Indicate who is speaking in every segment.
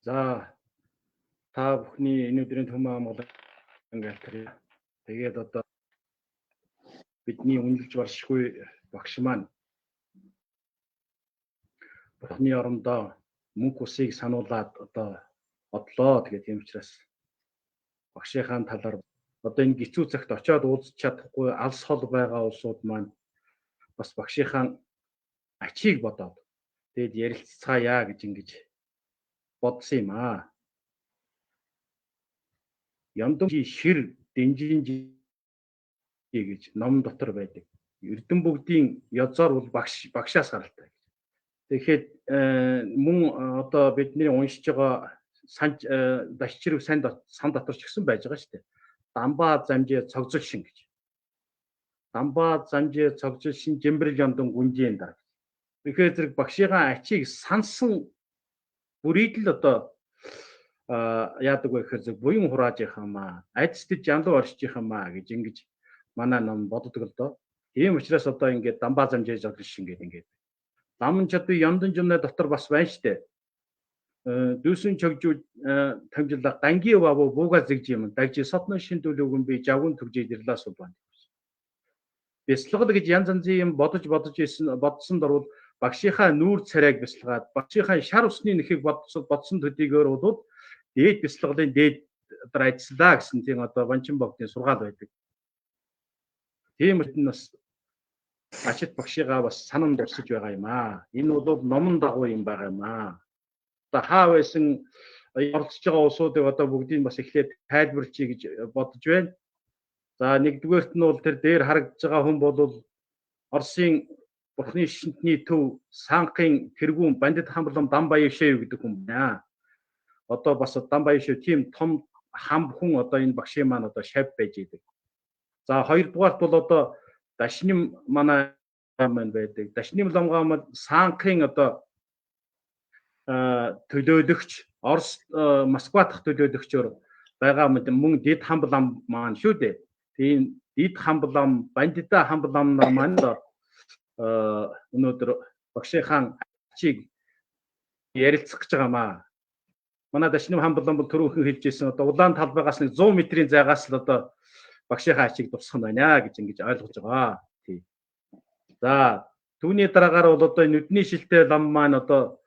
Speaker 1: За та бүхний энэ өдрийн төмөн амгалан айлтгая. Тэгээд одоо бидний үнэлж баршгүй багш маань Бурхны орондоо мөнх усыг сануулад одоо бодлоо. Тэгээд тийм учраас багшийнхаа талаар одоо энэ гизүү цагт очиод уулзч чадахгүй алс хол байгаа улсууд маань бас багшийнхаа ачийг бодоод тэгээд ярилцгаая гэж ингэж бодсон юм аа. Ямдгийн шир дэнжин гэж ном дотор байдаг. Эрдэн бүгдийн язоор бол багшаас гаралтай. Тэгэхээр мөн одоо бидний уншиж байгаа дашчирв сан дотор ч гэсэн байж байгаа шүү дээ. Дамбаа замжээ цогцолшин гэж. Дамбаа замжээ цогцолшин жимбэрл ямдан гүнжийн дараа. Тэгэхээр зэрэг багшийнхаа ачийг сансан бүрийд л одоо яадаг вэ гэхээр зөв буян хурааж яхамаа, айдстд жандуу оршиж яхамаа гэж ингэж манай ном боддог л доо. Тийм учраас одоо ингээд дамбаа замжээж цогцолшин гэдэг ингээд. Лам чадвар ямдан жумна дотор бас байна штэ. Дүүсэн чогжуу тамжила гангийн бабу бууга зэгж юм. Дагжи сотно шиндүүлүүгэн би жавган төгжээд ирлээс байна. Бяцлал гэж янз янзын юм бодсон дорвол багшийнхаа нүүр царайг бяцлагаад багшийнхаа шар усны нэхийг бодсон төдийгөр бол дээд бяцлаглын дээд дараа ажиллаа гэсэн тийм одоо Банчин богдын сургаал байдаг. Тийм нь бас ачид багшигаа бас санам дурсаж байгаа юм аа. Энэ бол номон дагуу юм байгаа юм аа. Одоо хаа байсан оролцож байгаа улсуудыг одоо бүгдийг бас эхлээд тайлбарчий гэж бодож байна. За нэгдүгээрт нь бол тэр дээр харагдж байгаа хүн бол Оросын Бурхны шинтний төв Санхын тэргүүн Бандит хамблам Дамбаяшев гэдэг хүн байна. Одоо бас Дамбаяшев тийм том хам хүн одоо энэ багшийн маань одоо шав байж идэг. За хоёрдугаарт бол одоо Дашним манай маань байдаг. Дашним ломгоо Санхын одоо төлөөлөгч Орос Москва дахь төлөөлөгчөөр байгаа мөн дэд хамблам маань шүү дээ. Тийм дэд хамблам Бандита хамблам нар маань өнөөдөр багшийнхаа ачийг ярилцах гэж байгаамаа. Манай Дашним хамблам бол түрүүхэн хэлжсэн одоо улаан талбайгаас нэг 100 метрийн зайгаас л одоо багшийнхаа ачийг дурсах юм байна гэж ингэж ойлгож байгаа. Тий. За түүний дараагаар бол одоо нүдний шилтэй лам маань одоо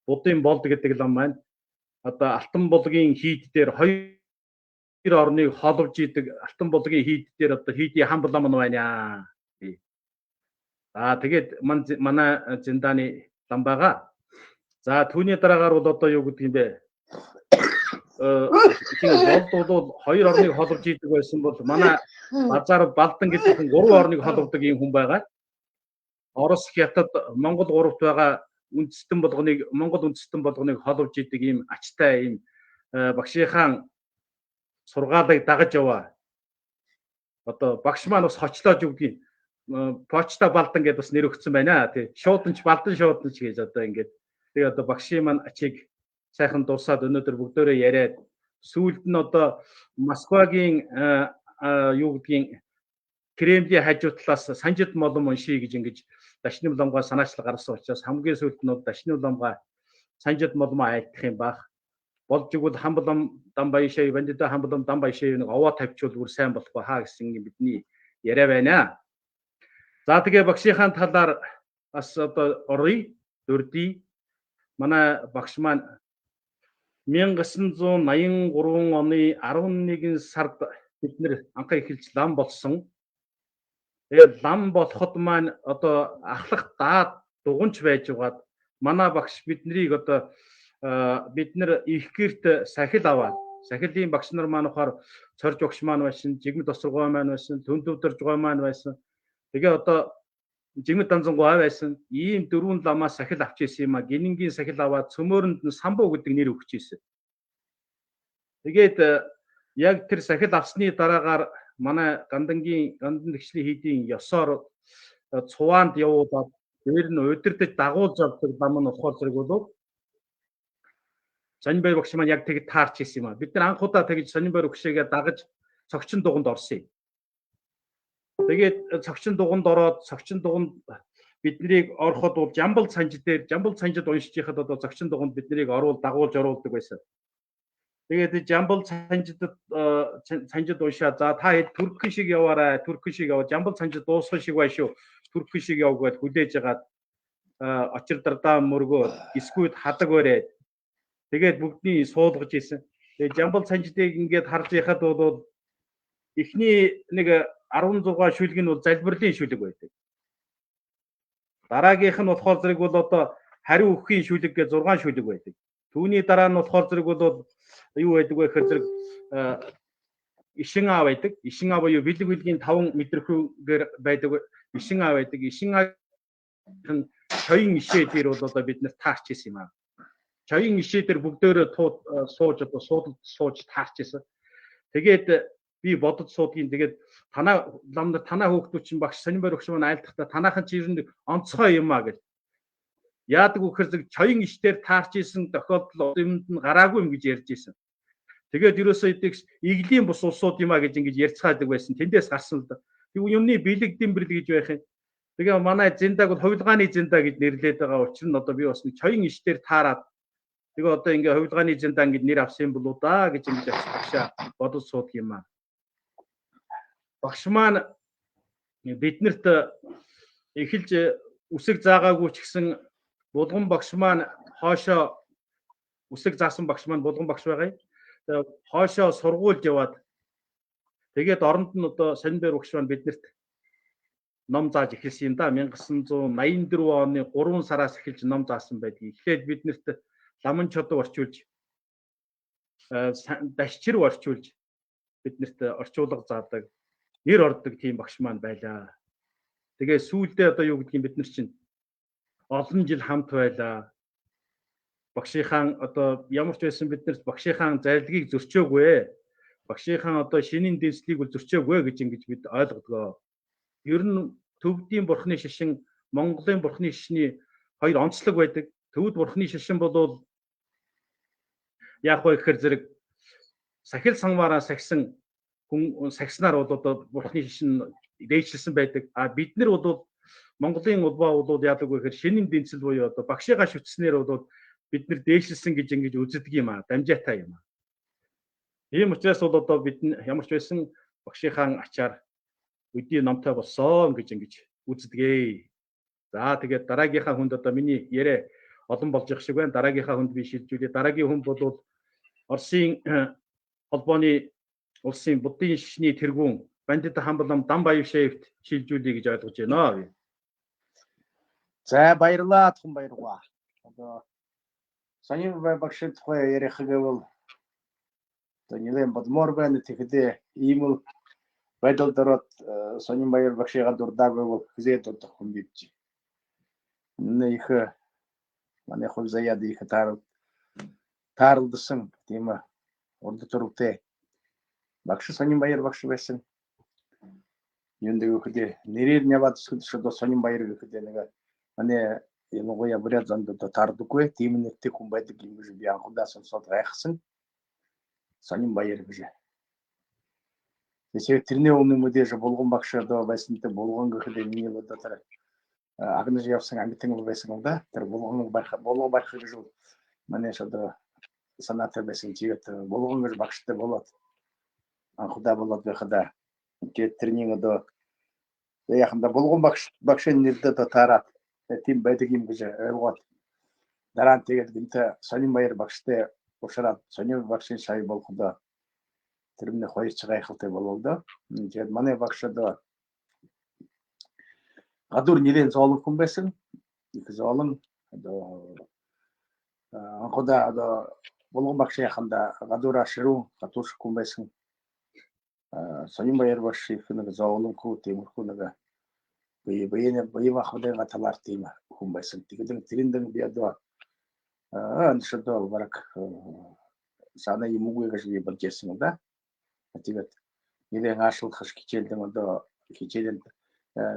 Speaker 1: Будын болд гэдэг лам маань одоо Алтан булгийн хийд дээр хоёр орныг холбож идэг Алтан булгийн хийд дээр одоо хийдийн хамблам нь байна. Тий. За тэгээд манай зиндааны лам байгаа. За түүний дараагаар бол одоо юу гэдэг юм бэ? Болд бол хоёр орныг холбож идэг байсан бол манай Базар Балдан гэдэг хүн 3 орныг холбодог юм хүн байгаа. Орос, Хятад, Монгол гуравт байгаа Монгол үндэстэн болгоныг холбож идэг ийм ачтай ийм багшийнхаа сургаалыг дагаж яваа. Одоо багш маань бас хочлоож өгдөг почта Балдан гэдээ бас нэр өгсөн байна. Тий. Шууданч Балдан шууданч гэж одоо ингээд. Тэгээ одоо багшийн маань ачийг сайхан дурсаад өнөөдөр бүгдөө яриад сүүлд нь одоо Москвагийн юу гэдгийг Кремлийн хажуу талаас Санжид молом уншия гэж ингэж Дашним ломгоо санаачлал гаргасан учраас хамгийн сүүлд нь Дашним ломгоо Санжид молмоо айлтах юм бах. Болж игэл хамблам Дамбаяшев Бандита хамблам Дамбаяшев нэг овоо тавьчвал бүр сайн болох ба хаа гэсэн бидний яриа байна. За тэгээ багшийнхаа талаар бас одоо оръё дурдъя. Манай багш маань 1983 оны 11 сард бид нэр анхаа эхэлж лам болсон. Тэгээд лам болоход маань одоо ахлах даад дуганч байж байгаад манай багш биднийг одоо бид нэр их гэрт сахил аваад сахилын багш нар маань ухаар цорж багш маань байсан, жигмэд осрогоо маань байсан, төндөвдөрж гоо маань байсан. Тэгээ одоо жигмэд данзангоо байсан. Ийм дөрвөн ламаас сахил авч ирсэн юм а. Гинингийн сахил аваад цөмөөрөнд нь самбуу гэдэг нэр өгч ирсэн. Тэгээд яг тэр сахил авсны дараагаар манай Гандан тэгшлийн хийдийн ёсоор цуваанд явуулаад дээр нь удирдах дагуулж авдаг лам нь болохоор зэрэг бол Сонинбай багш маань яг тэгж таарч ирсэн юм а. Бид нар анх удаа тэгж Сонинбай багшигээ дагаж цогчин дуганд орсон юм. Тэгээд цогчин дуганд ороод цогчин дуганд биднийг ороход бол Жамбал санжид уншиж яхад одоо зочин дугуйнд биднийг дагуулж оруулдаг байсан. Тэгээд Жамбал санжид уншаа за та хэд Туркийн шиг яваарай, Туркийн шиг яваа, Жамбал санжид дуусах шиг байна шүү. Туркийн шиг яв гэд хүлээж агаад очир дардаа мөргөө эсгүүд хадаг өрөө. Тэгээд бүгдний суулгаж исэн. Тэгээд Жамбал санжидыг ингээд харж яхад бол эхний нэг 16 шүлэг нь бол залбирлын шүлэг байдаг. Дараагийнх нь болохоор зэрэг бол одоо хариу өгөхийн шүлэг гэж 6 шүлэг байдаг. Түүний дараа нь болохоор зэрэг бол юу байдаг вэ гэхээр зэрэг ишин аа байдаг. Ишин аа буюу бэлэг бэлгийн 5 мэдрэхүүгээр байдаг ишин аа байдаг. Ишин аа чоён ишээ дээр бол одоо бид нар таарч ирсэн юм аа. Чоён ишээ дээр бүгдөө сууж таарч ирсэн. Тэгээд би бодож суудгийн тэгээд танаа хүүхдүүд чинь багш Сонирбай багш маань айлтгахта танаахан чи ер нь онцгой юм аа гэж. Яадаг вэ гэхээр чоён ишээр таарч исэн тохиолдол юмд нь гараагүй юм гэж ярьж исэн. Тэгээд ерөөсөө иглийн бус улсууд юм аа гэж ингэж ярьцгаадаг байсан. Тэндээс гарсан л да. Тэг юмны бэлэг дэмбэрл гэж байх юм. Тэгээ манай зиндаг бол хувилгааны зиндаа гэж нэрлээд байгаа учраас одоо би бас чоён ишээр таарад тэгээ одоо ингээ хувилгааны зиндаа ингэж нэр авсан юм болоо да гэж ингэж багшаа бодож суудаг юм аа. Багш маань биднэрт эхэлж үсэг заагаагүй ч гэсэн булган багш маань хоошоо үсэг заасан багш маань булган багш байгаа юм. Тэгээ хоошоо сургуульд яваад тэгээд оронд нь одоо Сонирбай багш маань биднэрт ном зааж эхэлсэн юм да. 1984 оны 3 сараас эхэлж ном заасан байдгийг. Эхлээд биднэрт ламан чодог орчуулж дашчир орчуулж биднэрт орчуулга заадаг. Нэр ордог тийм багш маань байлаа. Тэгээ сүүлдээ одоо юу гэдгийг бид нар чинь олон жил хамт байлаа. Багшийнхаа одоо ямар ч байсан биднэрт багшийнхаа зарилгийг зөрчөөгүй. Багшийнхаа одоо шинийн дэвслийг үл зөрчөөгүй гэж ингэж бид ойлгодгоо. Ер нь Төвдийн бурхны шишин, Монголын бурхны шишний хоёр онцлог байдаг. Төвд бурхны шишин бол яг вэ гэхээр зэрэг сахил санваараа сахисан хүн сахиснаар бол одоо бурхны шишин дээшлсэн байдаг. А бид нар бол Монголын улбаа бол яадаг вэ гэхээр шинийн дэнцэл буюу одоо багшигаа шүтснээр бол бид нар дээшлсэн гэж ингэж үздэг юм аа. Дамжаатай юм аа. Ийм учраас бол одоо бид ямар ч байсан багшийнхаа ачаар өдний номтой болсон гэж ингэж үздэгээ. За тэгээд дараагийнхаа хүнд одоо миний яриа олон болж их шиг байна. Дараагийнхаа хүнд би шилжүүлээ. Дараагийн хүн бол Оросын холбооны улсын буддын шишний тэргүүн Бандит Хамблам Дамбаевшевт шилжүүлэе гэж ойлгож байна.
Speaker 2: За баярлалаа тун баяргаа. Одоо Сонирбай багшийн тухай ярих гэвэл одоо нэлээд бодмоор байна. Тэгэхдээ ийм байдал дөрөд Сонирбай багшигаа дурдаагүй бол хизээд дурдах хүн бийж. Их манай хөл заяад их таарлдсан тийм урд зургтай багш Сонирбай багш байсан. Юундээ хөдөө нэрээр яваад эсвэл Сонирбай гэхэд нэг манай Ягуя буряд занд таардаггүй тийм нэгтэй хүн байдаг юм биш би анхудаа сонсоод гайхсан. Сонирбай гэж. Тэгэхээр тэрний өмнө мэдээж булган багш одоо байсан тэр булган гэхэд миний одоо тэр агнаж явсан амьтан байсан юм да. Тэр булган багш гэж манай одоо санаатай байсан жигэт булган гэж багштай болоод анхудаа болоод байхада тэгээд тэрний одоо яханда булган багшийн нэрдээ таараад тийм байдаг юм гэж ойлгоод дараа нь тэгээд гинтэ Сонирбай багштай ушраад Сонирбай багшийн сая болоход тэрний хоёр гайхалтай болоод тэгээд манай багш одоо гадуур нэлээд зоолон хүн байсан. Их зоолон одоо анхудаа одоо булган багшийн ханда гадуур ашруу гадуур хүн байсан. Сонирбай багш их нэг зоолон хүү тиймэрхүү нэг бие хавлага талаар тийм хүн байсан. Тэгээд тэрэнд би одоо аншдоо бараг санаа юм уу гэж би бодож байсан юм да. Тэгээд нэлээд аашлах хичээлдэн одоо хичээлэнд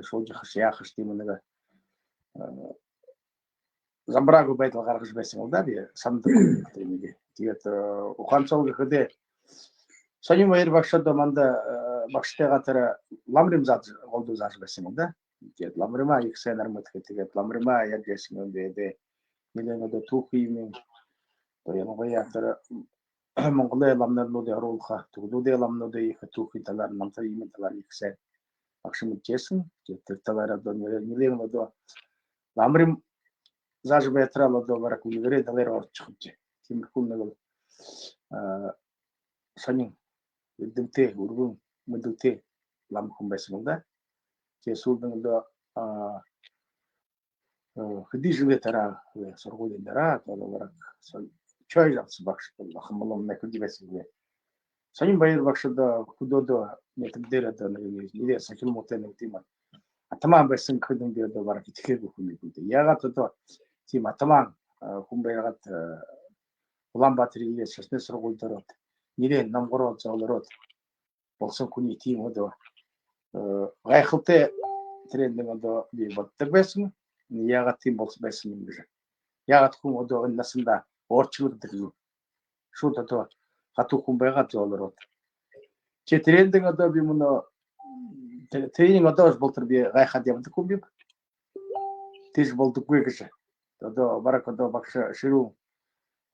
Speaker 2: шууж хаш яах ш тийм нэг замбраг байдал гаргаж байсан юм да би санд нэг. Тэгээд ухаан цог гэхдээ Сонирбай багш одоо манда багштайгаа тэр ламрим зааж голдуу зааж байсан юм да. Тэгээд ламрама их сайн армат тэгээд ламрама яг яасан юм бэ? Нэлээд одоо түүхийн одоо ямагая тэр Монголын ламнуудыг оруулах, төгөлүүдийн ламнуудыг их түүхийн талаар намтар ийм талаар их сайн багш мэджсэн. Тэр талаар одоо нэлээд одоо ламрын зааж байтрал одоо бараг үнээрээ талаар орчих гэж. Тиймэрхүү нэг сонин өдөртэй өргөн мэдүүтэй лам хүн байсан юм да. Тэгээд сүүлдэн одоо хэдий жилийн дараа сургуулийн дараа одоо бараг чой авсан багш хамлам мэхүди байсан гэ. Сонин баяр багш одоо хөдөөдөө метр дээр одоо нэрээ сахин муутай нэг тийм атаман байсан гэхэд ингээд одоо бараг итгэхээгүй хүн юм дээ. Ягаад одоо тийм атаман хүн байгаад Улаанбаатарын шашны сургууль дөрөв нэрээ намгороо зоолороод болсон хүний тийм одоо гайхалтай тренд одоо би боддог байсан. Ягаад тийм болсон байсан юм бэ? Ягаад хүн одоо энэ насанда уурчлагддаг юм? Шууд одоо хатуу хүн байгаад зоолороод. Чи трендинг одоо би мөн тренинг одоо болтор би гайхаад явдаг юм би. Тийш болдоггүй гэж. Одоо бараг одоо багш ширүү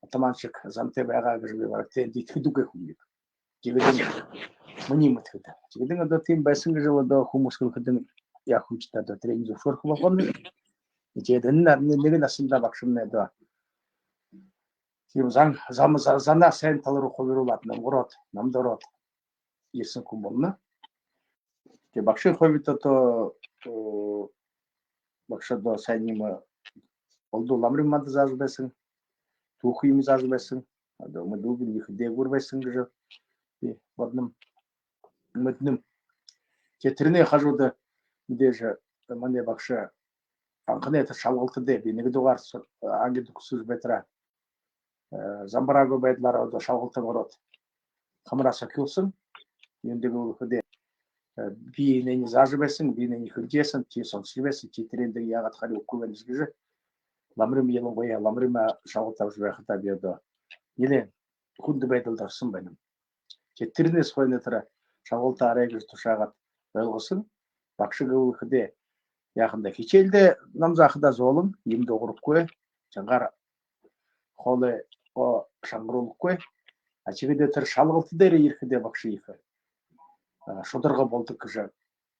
Speaker 2: атаман шиг замтай байгаа гэж би бараг тэнд итгэдэггүй хүн юм. Жигэдэн миний мэтгэд. Жигэдэн одоо тийм байсан гэж одоо хүмүүс хөлхөдөн яг хүчтэй одоо тренинг зөвшөөрөх болгоно. Тэгээд энэ нэг насандаа багш минь одоо тийм занаа сайн тал руу хувируулаад намгороод намдороод ирсэн хүн болно. Тэгээд багшийн хувьд одоо багш одоо сайн юм олдуу ламрын манд зааж байсан. Түүх юм зааж байсан. Одоо мэдүүгийн их дээгүүр байсан гэж би бодном. Мэднэм. Тэгээд тэрний хажууд мэдээж манай багш анхны шалгалтад би нэг дугаар анги төгсөж байтраа замбараагүй байдлаар одоо шалгалтанд ороод хамраас ахиулсан. Юундээ хөдөө би нэг зааж байсан, би нэг хөлжсэн, чи сонсч байсан, чи трендийг яагаад харин үгүй байна гэж ламрын ялангуяа ламрын шалгалт авч байхдаа би одоо нэлээд хүнд байдалд орсон байна. Тэрнээс хойно тэр шалгалт арай гэж тушаагаад ойлгосон. Багш гэвэл яханда хичээлдээ нам заахдаа зуулан юм дуурахгүй, чангаар хоолой шангруулахгүй. Ачигдээ тэр шалгалт дээр ирэхдээ багш их шударга болдог гэж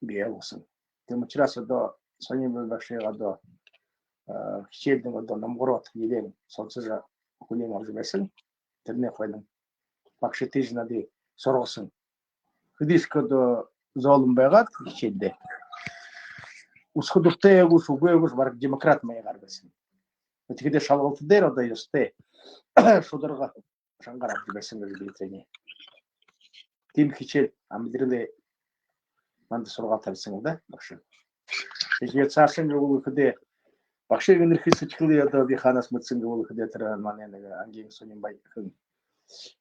Speaker 2: би ойлгосон. Тийм учраас одоо сони багшийг одоо хичээлд одоо намгороод нэлээд сонсож хүнийг авч байсан. Тэрний хойно багш тийж надыг сургасан. Хэдийч одоо зоолон байгаад хичээлдээ усходтой яг үгүй баг демократ маягаар байсан. Тэгэхээр шалгалт дээр одоо ёстой шударга шангаар авч байсан гэж би тэний. Тийм хичээл амдралээ манд сургаал тавьсан юм да багш. Тэгээд цаашин өгөхөдөө багшийг нэрхээс сэтгэлээ одоо би ханаас мэдсэн өгөхөдөө тэр манай нэг ангийн сонин баян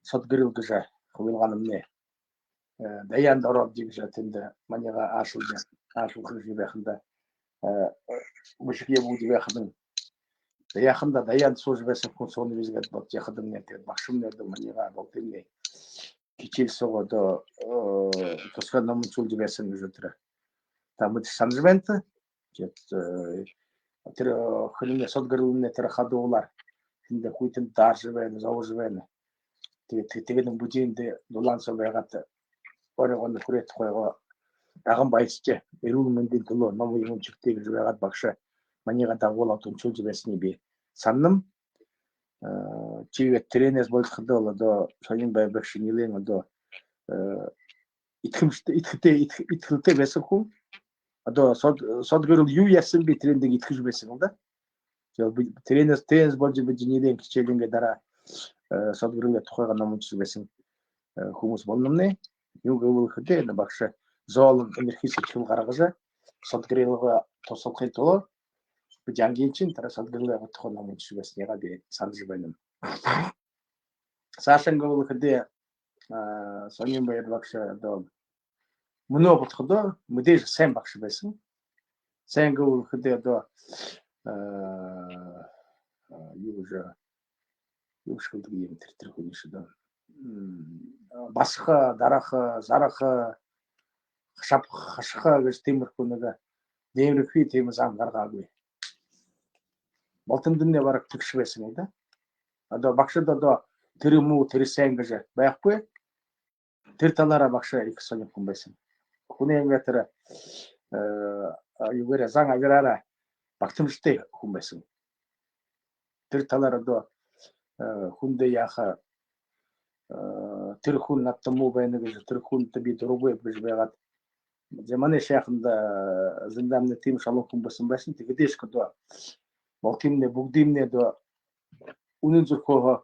Speaker 2: содгэрэл гэж хувилгаан өмнө даяанд ороод гэж тэнд манайга аашуулж байханда мөшгөө бүгд байхад яханда даяанд сууж байсан хүн сууны визгээд бод яхад өмнө тэгээд багш өмнө одоо манайга болтны хичээл суугаад тусгай ном зүйлж байсан гэж тэр та мэд санаж байна. Тэр хөлний содгэрэлнэ тэр хадуулаар тэнд хүйтэн даарж байна, зовж байна. Тэгээд бүжинд дулаанс байгаад оройгоо хүрээд хойгоо даган баяжчээ. Эрүүл мэндийн төлөө ном юм чигтэй гэж байгаад багш манайга дагуулаад өнчүүлж байсныг би санам. Чигээ тренерс болохдоо одоо сонин байбагш нэлээд одоо итгэлтэй байсан хүн. Одоо содгэрэл юу яасан би трендийг итгэж байсан юм да. Тренерс болж би нэлээд хичээл ингээ дараа содгэрэлээ тухайга ном уншиж байсан хүмүүс болномны. Юу гэвэл багш зоол энерги сэтгэл гаргаж содгэрэлээ тусахын тулд би жангийн чин дараа содгэрэлээ тухай ном уншиж байсан яга би санаж байна. Саашин гэвэл сонин баяр багш одоо мөнөө болохдоо мэдээж сайн багш байсан. Сайн гэвэл одоо юу шиг юм тэр хүн шиг басха дарах зарах хашха гэж тиймэрхүү нэг Дээрхи тийм зам гаргаагүй. Болтондны бараг тэгш байсан юм да. Одоо багшд одоо тэр юм уу тэр сайн гэж байхгүй. Тэр талаараа багш их сонирхсан байсан. Хүний ингээ тэр юугаар зан агаараа багтамжтай хүн байсан. Тэр талаар одоо хүндээ яаха тэр хүн надтай муу байна гэж тэр хүнтэй би дургүй гэж байгаад заманы шаханда зиндааны тийм шалгах хүн байсан. Тэгдэж одоо болтимнэ бүгдимнэ одоо үнэн зөвхөн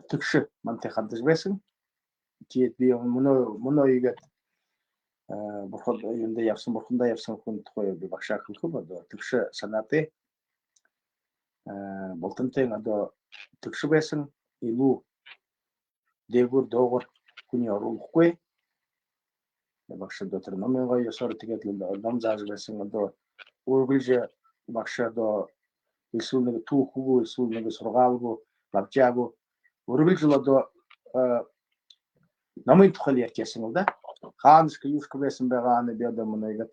Speaker 2: төгш мантай хандаж байсан. Тэгээд би мөнөө игээд бурхад юундаа явсан бурхандаа явсан хүн тухай би багшаа хэлэхэд одоо төгш санаатай болтонтой одоо төгш байсан илүү дээгүр доогор хүний оруулахгүй багш дотор номын гоёсоор тэгээд ном зааж байсан одоо үргэлж багш одоо эсвэл нэг түүхгүй эсвэл нэг сургаалгүй лавжаагүй үргэлж л одоо намын тухай ярьсан юм да. Хаанс юуск байсан байгаа нь би одоо мөнийгээд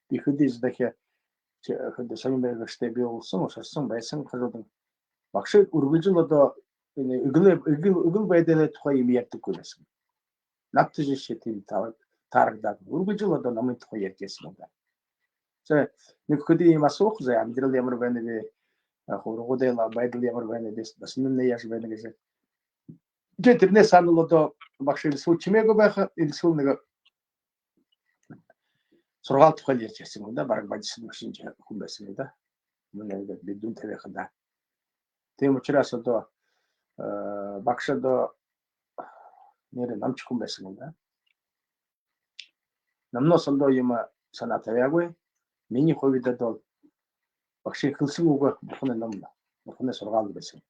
Speaker 2: би хөдөөж дахиад хөдөө сонирхолтой би улсан байсан хажууд багш үргэлж л одоо игэл байдалтай тухай юм ярьдаггүй байсан. Надад жишээ тийм таарагдаад үргэлж л одоо намын тухай ярьжсэн юм да. За нэг хөдөө юм асуух зэ амьдрал ямар байна вэ? Хургуудын байдал ямар байна вэ? Бас нэ яаш байна гэж. Тэрнээс санал одоо багш илүү чимээгүй байх илүү нэг сургаал тухай ярьжсэн юм да. Бараг бажсан машин хүн байсан юм да. Мөнийгээд би дүн тавих да. Тийм учраас одоо багш одоо нэр намч хүн байсан юм да. Намноос одоо юм санаа тавиагүй. Миний хувьд одоо багш хэлсэн үг бурхны ном бурхны сургаал байсан.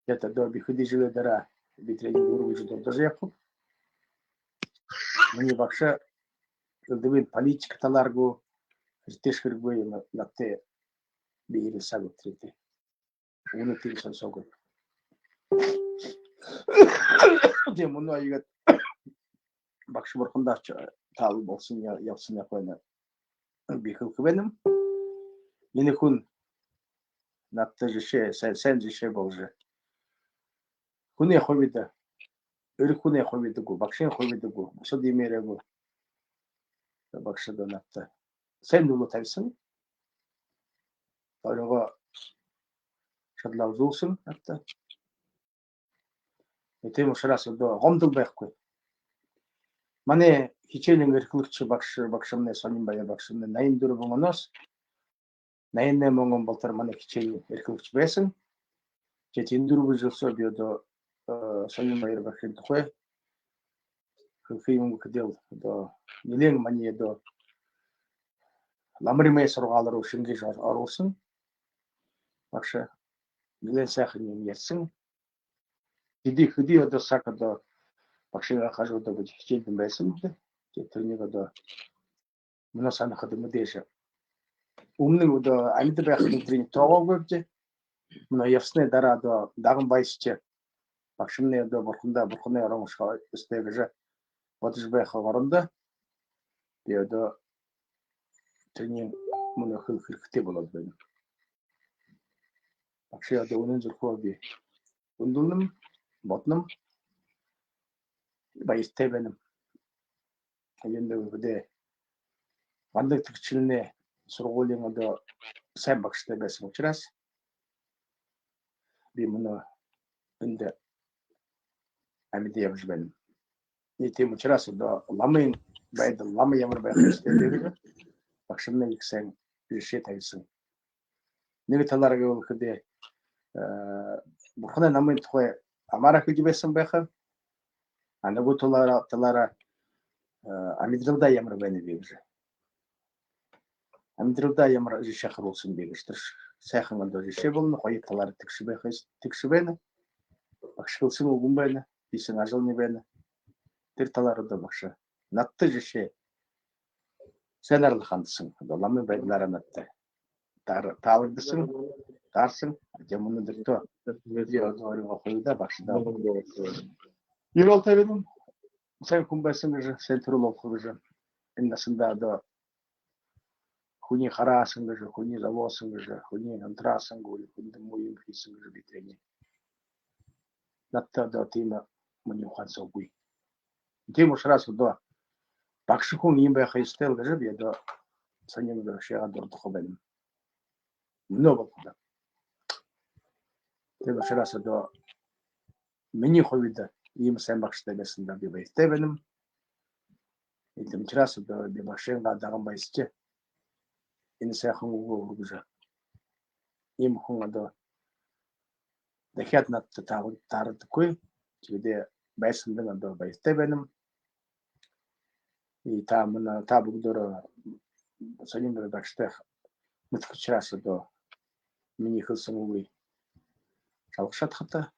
Speaker 2: Тэгээд одоо би хөдөлгөөний дараа би тренинг өргөж дурдж явах. Миний багш дэвид политик талааргүй хэртэш хэрэггүй юм надад би ирсаг үтрээд. Үнэ тийм сонсоогүй. Тийм мөн аягаад багш бурхандаа таал болсон явсан яг байна. Би хэлэв. Миний хүн надад жишээ сайн жишээ болж. Хүний хувьд эрх хүний хувьд багшийн хувьд бусад имээрээгүй багш надад сайн нүгөө тавьсан. Оройгоо шадлаа зүүсэн надад. Тийм учраас одоо гомдол байхгүй. Манай хичээлийн эрхлэгч багшмны сонин баяр багшмны 84 оноос 88 он болтор манай хичээлийн эрхлэгч байсан. Тэгээд энэ дөрвөн жилсөө би одоо сонин баяр багшийн тухай хөлхийн хөдөө одоо нэлээд манай одоо ламрын сургаал руу шингээж оруулсан. Багш нэлээд сайхан юм ярьсан. Хэдий одоо сак одоо багшийн хажуудаа гэж хичээлдэн байсан. Тэрнийг одоо манай санахад мэдээж өмнө одоо амьд байх өдрийн тоогоо гэж манай явсны дараа одоо даган баясч багшны одоо бурхны оромшоо өстэй гэж бодож байх орондоо би одоо тэрний манай хэрэгтэй болоод байна. Багш одоо үнэн зөвхөн би өндөлнөм бодном баяртай байна. Энд вандаг төгчлөнэ сургуулийн одоо сайн багштай байсан учраас би мөн энд амьд явж байна. Тийм учраас одоо ламын байдал лам ямар байх ёстой гэдэг багшны их сайн жишээ тавьсан. Нэг талаараа гэвэл бурхны намын тухай амаараа хэлж байсан байхаа. А нэг талаараа амьдралдаа ямар байна вэ гэж. Амьдралдаа ямар жишээ харуулсан бэ гэж тэр сайхан одоо жишээ болно. Хоёр талаар тэгш байна. Багш хэлсэн үг юм байна. Бисэн ажлны байна. Тэр талаар одоо багш надтай жишээ сайнаар хандсан. Одоо ламын байдлаараа надтай таалагдсан. Таарсан. Ямун дэртөө өөрийгөө хоёулаа багшдаа Ерол тавин сайн хүн байсан гэж сайн төрөл болох гэж энэ насандаа одоо хүний хараасан гэж, хүний завоосон гэж, хүний хамтраасангүй, хүнд муу юм хийсэн гэж бидний надад тийм миний ухаансаггүй. Тийм учраас одоо багш хүн юм байх ёстой гэж би одоо саниймд шагаад дурдах байна. Много болоо. Тийм учраас одоо миний хувьд ийм сайн багштай байсан да би баяртай байна. Тийм учраас одоо би багшингаа даган баясч энэ сайхан үг гэж ийм хүн одоо дахиад надад таардаггүй. Тэгээд байсан нэг одоо баяртай байна. И та бүгдөө саниймд багштай мэдчихээс одоо миний хэлсэн үгийг шалгашаад хата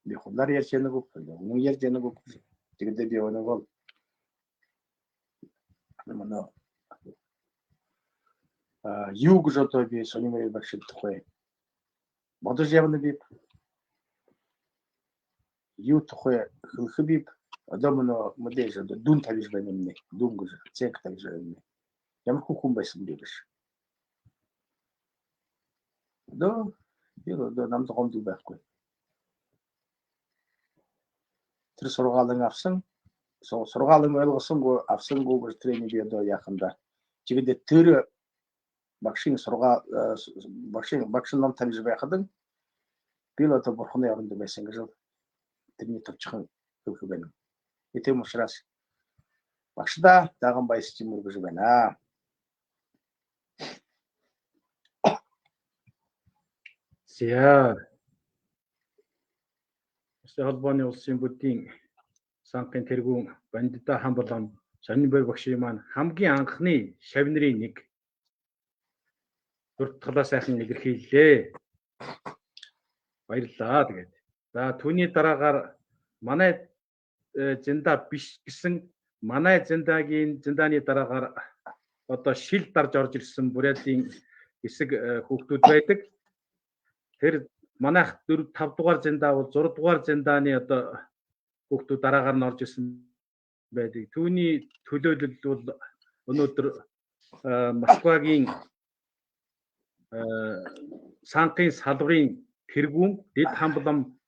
Speaker 2: би хулаар ярьж яанаг үг, үнэн ярьж яанаг үг. Тэгээд би өнөөгөө манай юу гэж одоо би саниймд багшд тухай бодож явна би юу тухай хэлэх би одоо мэдээж одоо дүн тавьж байна юм нэ. Дүн гэж цэг тавьж байна. Ямар хүн байсан бэ гэж. Одоо намд гомд байхгүй. Тэр сургаалan авсан. Сургаалan ойлгосонгүй авсангүй гэж тренинг би одоо яханда. Чигэд тэр багшийн багш ном тавьж байхад би л одоо бурхны оронд байсан гэж тэрний төвчхон хэлэх байна. Тийм учраас багшдаа даган баясч юм уу гэж байна.
Speaker 1: За. Холбооны улсын бүдийн санхын тэргүүн бандита хамбалам Сонинбай багшийн маань хамгийн анхны шавнырын нэг дуртгалаа сайхан илэрхийллээ. Баярлалаа тэгээд. За түүний дараагаар манай зинда биш гэсэн манай зиндааны дараагаар одоо шил дарж орж ирсэн бурятын хэсэг хүүхдүүд байдаг. Тэр манайх 4 5 дугаар зиндаа бол 6 дугаар зиндааны одоо хүүхдүүд дараагаар нь орж ирсэн байдаг. Түүний төлөөлөл бол өнөөдөр Москвагийн санхын салбарын тэргүүн дэд хамблам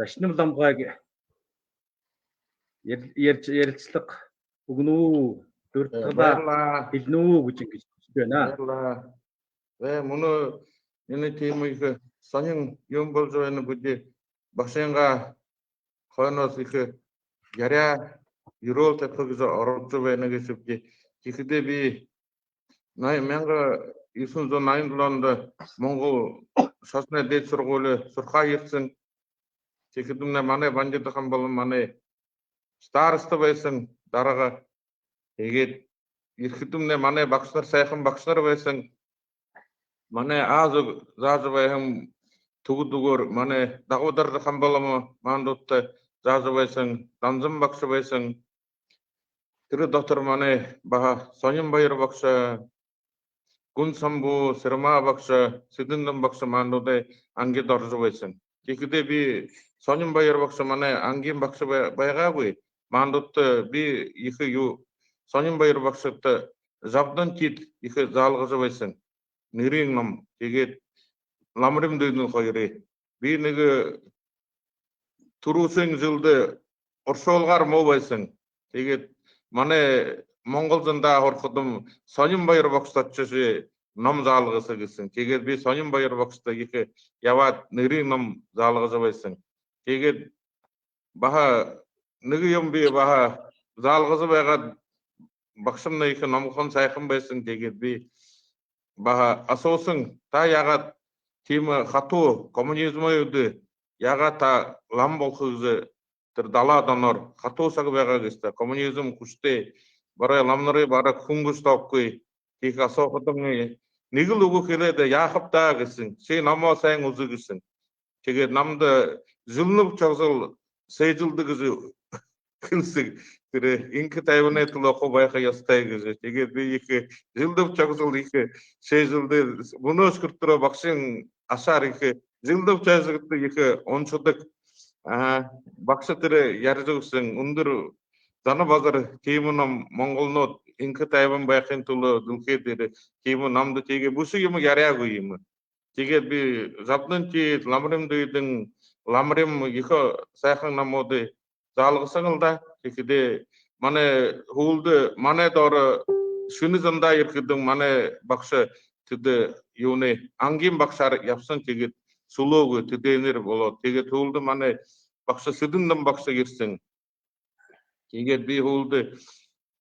Speaker 1: Дашнам ламгайг ярилцлага өгнө үү? Дуртгалаа хэлнэ үү гэж ингэж байна.
Speaker 3: Мөн энэ тийм их сонин юм болж байна бүдий багшингаа хойноос их яриа ерөөл тавьж орж байна гэж би тэгэхдээ би 1987 онд Монгол шатны дэд сургууль сурхаа ирсэн. Тэгэхэд манай бандитхан бол манай староста байсан дараагаа тэгээд ирэхэд манай багш нар сайхан багш нар байсан. Манай зааж байсан төгөлгөөр манай дагуудархан болом маандуудтай зааж байсан Данзан багш байсан. Тэр дотор манай Сонинбаяр багш, Гүн самбуу, Сэрма багш, Сэдэндан багш маандуудтай ангид орж байсан. Тэгэхдээ би Сонинбаяр багш манай ангийн багш байгаагүй. Маандуудтай би их юу Сонинбаяр багшд завдан кид их заалгаж байсан. Нэрийн ном тэгээд ламрын дэдэн хоёрыг би нэг түрүүсэн жилдээ уршуулгаар муу байсан. Тэгээд манай Монгол зандаа хорходом Сонинбаяр багштай ч ном заалгасан гэсэн. Тэгээд би Сонинбаяр багштай их яваад нэрийн ном заалгаж байсан. Тэгээд нэг юм би заалгаж байгаад багшмна их номхон сайхан байсан. Тэгээд би асуусан та ягаад тийм хатуу коммунизмын үед ягаад та лам болох гэж тэр 70 доноор хатуу саг байгаа гэсэн. Коммунизм хүчтэй барай лам нарын бараг хөнгөж тоохгүй их асуухад нэг л үг хэлээд яахав та гэсэн. Чи номоо сайн үзэ гэсэн. Тэгээд намд зүлнөв чагсал сэжилдэг гэж хэлсэн. Тэр инх тайвны төлөөх байх ёстой гэж. Тэгээд би их зүлнөв чагсал их сэжилдэг өнөөс хүртэл багшийн асаар их зүлнөв чагсалд их онцдог багш тэр ярьж өгсөн өндөр зана багар тийм ном монголнууд инх тайван байхын тулд дүлхээд тийм намд тийгээ бүсэг юм яриагүй юм. Тэгээд би завдан чи ламрим дэйдэн ламрим их сайхан намууд заалгасан л да. Тэгэхээр манай хуулд манай доор шүнэ зандаа ирэхэд манай багш тэд юуны ангийн багшаар явсан тэгээд сүлөөг тэдэнэр болоод тэгээд хуулд манай багш Сэдэн багш ирсэн. Тэгээд би хуулд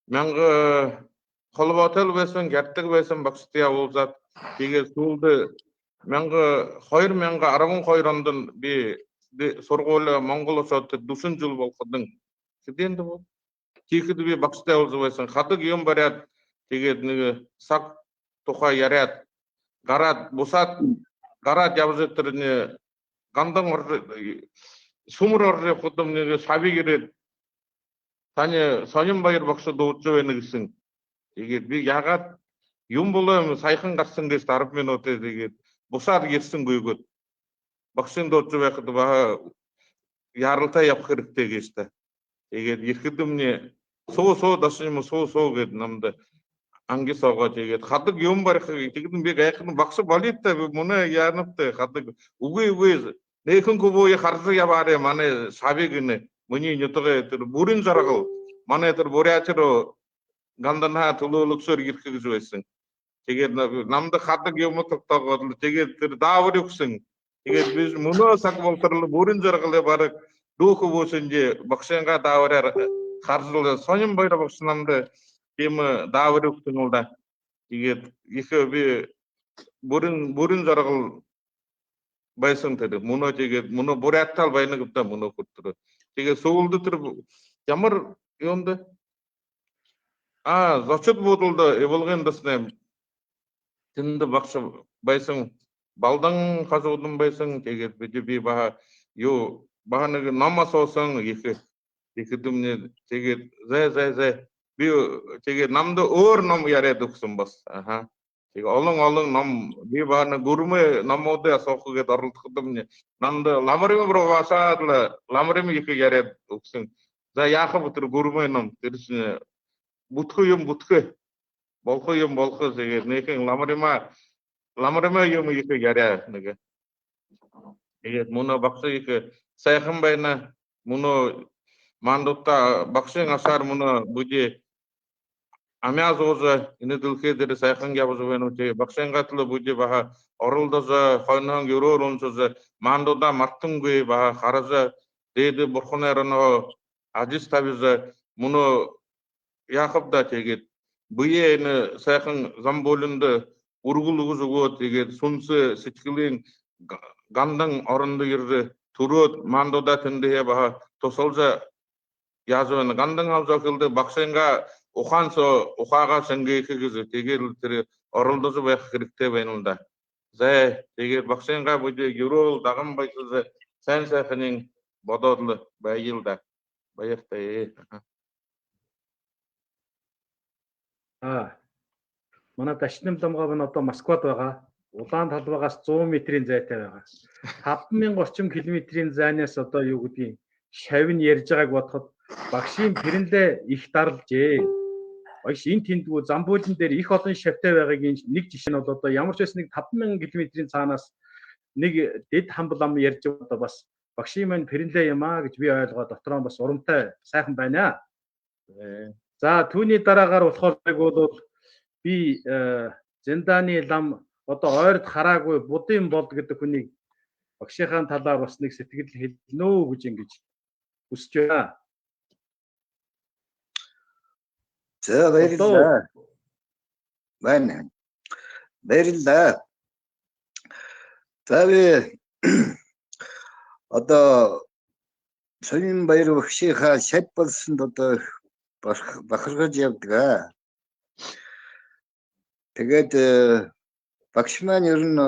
Speaker 3: мянга холбоотой байсан, гярдаг байсан багштай явуулзаад тэгээд хуулд 2012 онд би сургууль Монгол улсад 40 жил болоход тэдэнд тийхэд би багштай явуулж байсан. Хадаг юм бариад тэгээд нэг саг тухай яриад гараад бусаад гараад явж тэр гандан сүмөр орж явахд нэг савиг ирээд таны Сонинбаяр багш дуудж байна гэсэн. Тэгээд би ягаад юм болоо саяхан гарсан гэж 10 минут тэгээд бусаад ирсэнгүйгөөд багшийн дуудж байхад яралтай явах хэрэгтэй гэж та. Тэгээд ирэхэд өмнө суу даш юм суу гэд намд ангис оогоо тэгээд хадаг юм барих тэгээд би гайхна багш болиотой мөнэ яанавтай хадаг үгүй нээхэн гүбөө харзаг яваарэ манай савиг нэ мөний нөтгөө тэр бүрэн заргал манай тэр буряачруу ганданаа төлөөлөгсөөр ирэх гэж байсан. Тэгээд намд хадаг юм тогтоогоод тэгээд тэр даавар өгсөн. Тэгээд би мөнөө саг болторл бүрэн заргал бараг дүүх бөөсөнж багшинга даавараар харзал Сонинбаяр багш намд тийм даавар өгсөн л да. Тэгээд их би бүрэн заргал байсан тэр мөнөө тэгээд мөнөө буряатал байна гэдэг мөнөө хөтөр. Тэгээд сүүлд тэр ямар юмд зочид буудалд явуулгын дэснэ тэнд багш байсан балдан хасуудан байсан. Тэгээд би баа юу баа нэг ном асуусан ихэд өмнө тэгээд зай би тэгээд намд өөр ном яриад өгсөн бас. Тэгээд олон ном би баа нэг гүрмэ номуудыг асуух гээд оролдоход өмнө намд ламрим руу басаад ламрим их яриад өгсөн. За яахав тэр гүрмэ ном тэрс бүтхөө юм бүтхөө болох юм болох тэгээд нэхэн ламрима юм их яриа нэг. Тэгээд мөнөө багш их сайхан байна. Мөнөө мандута багшийн асаар мөнөө бүжи амяазууз энэ дүлхээдэр сайхан явж байна. Тэгээд багшийн гатлаа бүжи баха оролдож хойноон өрөөр унсаж мандуда мартангүй баха хараж дээд бурхнаар нөө ажис тавж мөнөө яахавда тэгээд бүе энэ сайхан замбууланд үргэл өгж өгөө тэгээд сүнс сэтгэлийн гандан оронд ир төрөөд мандуда тэндээ баха тусалж яаж вэ гандан авж өгөлд багшинга ухаага сангих гэж тэгээд тэр оролдож байх хэрэгтэй байна л да. За тэгээд багшинга бүжиг ерөөл даган баясаа сайн сайхнын бодоод байл да. Баяртай.
Speaker 1: Манай Дашнам Дамгав нь одоо Москвад байгаа. Улаан талбайгаас 100 метрийн зайтай байгаа. 5000 орчим километрийн зайнаас одоо юу гэдгийг шавь нь ярьж байгааг бодоход багшийн пэрэнлээ их дарлжээ. Багш энэ тэндгүү замбуулын дээр их олон шавьтай байгаагийн нэг жишээ нь бол одоо ямар ч байсан нэг 5000 км-ийн цаанаас нэг дэд хамбал ам ярьж одоо бас багшийн маань пэрэнлээ юм аа гэж би ойлгоо дотроо бас урамтай сайхан байна. За түүний дараагаар болохоор бол би Зенданы лам одоо ойрд хараагүй будын болд гэдэг хүнийг багшийнхаа талаар бас нэг сэтгэл хэлнэ гэж ингэж хүсэж байна.
Speaker 4: За баярлалаа. Байна. Баярлалаа. За би одоо Сонинбаяр багшийнхаа шат болсонд одоо бахархаж явдаг. Тэгээд багш маань ер нь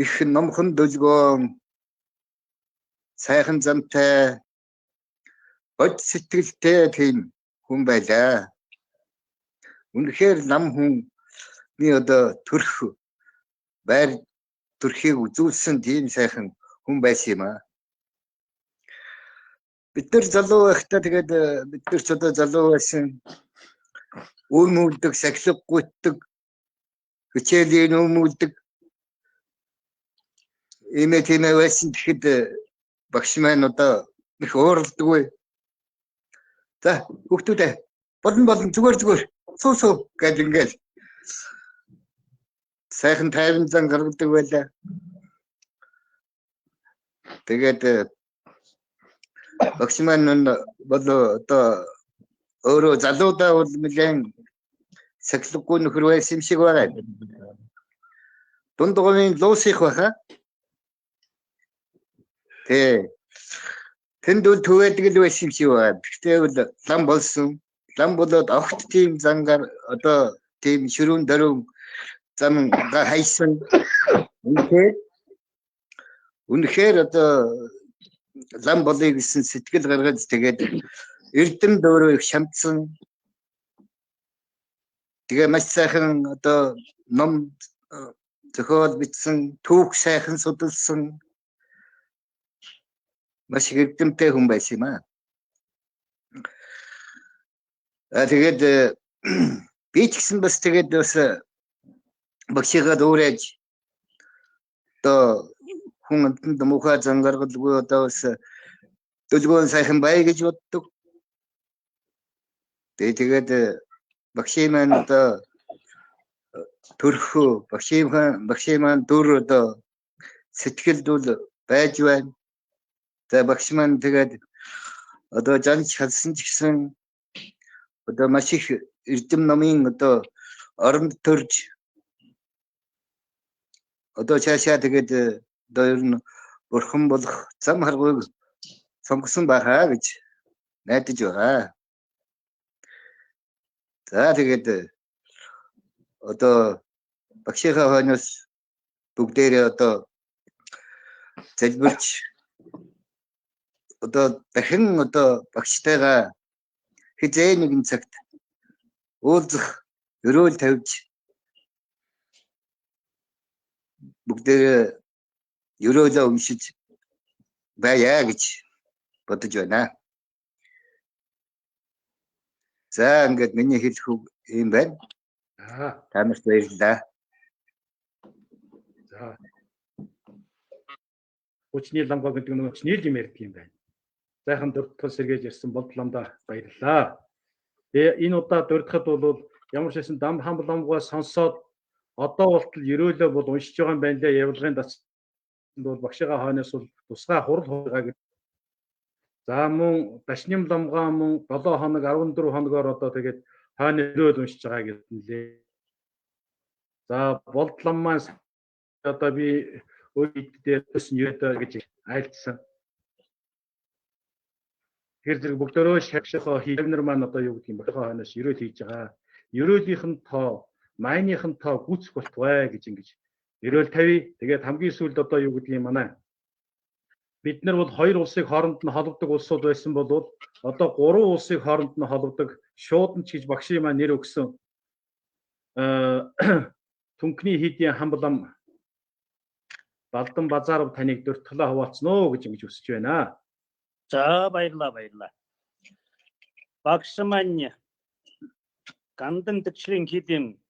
Speaker 4: их номхон дөлгөөн сайхан замтай бод сэтгэлтэй тийм хүн байлаа. Үнэхээр нам хүний одоо төрх байр төрхийг үзүүлсэн тийм сайхан хүн байсан юм аа. бид нар залуу байхдаа тэгээд бид нар ч одоо залуу байсан үүмүүлдэг, сахилга гүйдэг, хичээлийн үүмүүлдэг имэтинэ байсан тэгэхэд багш маань одоо их ууралдаггүй. За хүүхдүүдээ болон зүгээр суу гэж ингээл сайхан тайван зан гаргадаг байлаа. Тэгээд багш маань бол одоо өөрөө залуудаа бол нэлээд сахилгагүй нөхөр байсан юм шиг байна. Дунд говийн луус их байхаа. Тэнд бол төвөөдөг л байсан юм шиг байна. Гэхдээ бол лам болсон. Лам болоод огт тийм зангаар одоо тийм ширүүн дөрөв замга хайсан. Үнэхээр одоо лам болыг гэсэн сэтгэл гаргаж тэгээд эрдэм дөөрөө их шамдсан. Тэгээ маш сайхан одоо ном зохиол бичсэн, түүх сайхан судалсан. Маш эрдэмтэй хүн байсан юм аа. Тэгээд би ч гэсэн бас тэгээд бас багшигаа дуурайж одоо хүн амтнд муухай зан гаргалгүй одоо бас дөлгөөн сайхан бай гэж боддог. Тэгээд багшийн маань одоо төрхөө багшийн маань дүр одоо сэтгэлд бол байж байна. За багш маань тэгээд одоо жанч халсан ч гэсэн одоо маш их эрдэм номын одоо оронд төрж одоо цаашаа тэгээд одоо ер нь бурхан болох зам харгуйг сонгосон байхаа гэж найдаж байгаа. За тэгээд одоо багшийнхаа хойноос бүгдээрээ одоо залбирч одоо дахин одоо багштайгаа хизээ нэгэн цагт уулзах өрөөл тавьж бүгдээ өрөөлөө уншиж байя гэж бодож байна. За ингээд миний хэлэх үг юм байна. Тамирт баярлалаа.
Speaker 1: За. Хүчний ламга гэдэг нэг нийл юм ярьдаг юм байна. Сайхан дөрөвдөх сэргээж ирсэн болдлоомда баярлалаа. Тэгээ энэ удаа дөрөвдөд бол ямар ч хэсэн дам хам ламгаа сонсоод одоо болтол өрөөлөө бол уншиж байгаа юм байна лээ. Явуулгын дацд бол багшигаа хойноос бол тусгай хурал хуйгаа гэж. За мөн дашним ламгаа мөн 7 хоног 14 хоногоор одоо тэгээд хойно өрөөл уншиж байгаа гэвэл за болдлом маань одоо би өөрөдөөс нь юутай гэж айлдсан. Тэр зэрэг бүгдөө шагшихоо хийвнэр маань одоо юу гэдэг юм бэ? Хойноос өрөөл хийж байгаа. Өрөөлийнх нь тоо, майных нь тоо гүцэх болтугай гэж ингэж өрөөл тавья. Тэгээд хамгийн сүүлд одоо юу гэдэг юм манай. Бид нар бол хоёр улсыг хооронд нь холбодог улсууд байсан бол одоо гурван улсыг хооронд нь холбодог шууданч гэж багшийн маань нэр өгсөн Түнхний хийдийн хамблам Балдан Базаров таныг дөртглөө хуваалцноо гэж ингэж хүсэж байна.
Speaker 5: За баярлалаа. Багш маань Гандан Дэвширийн хийдийн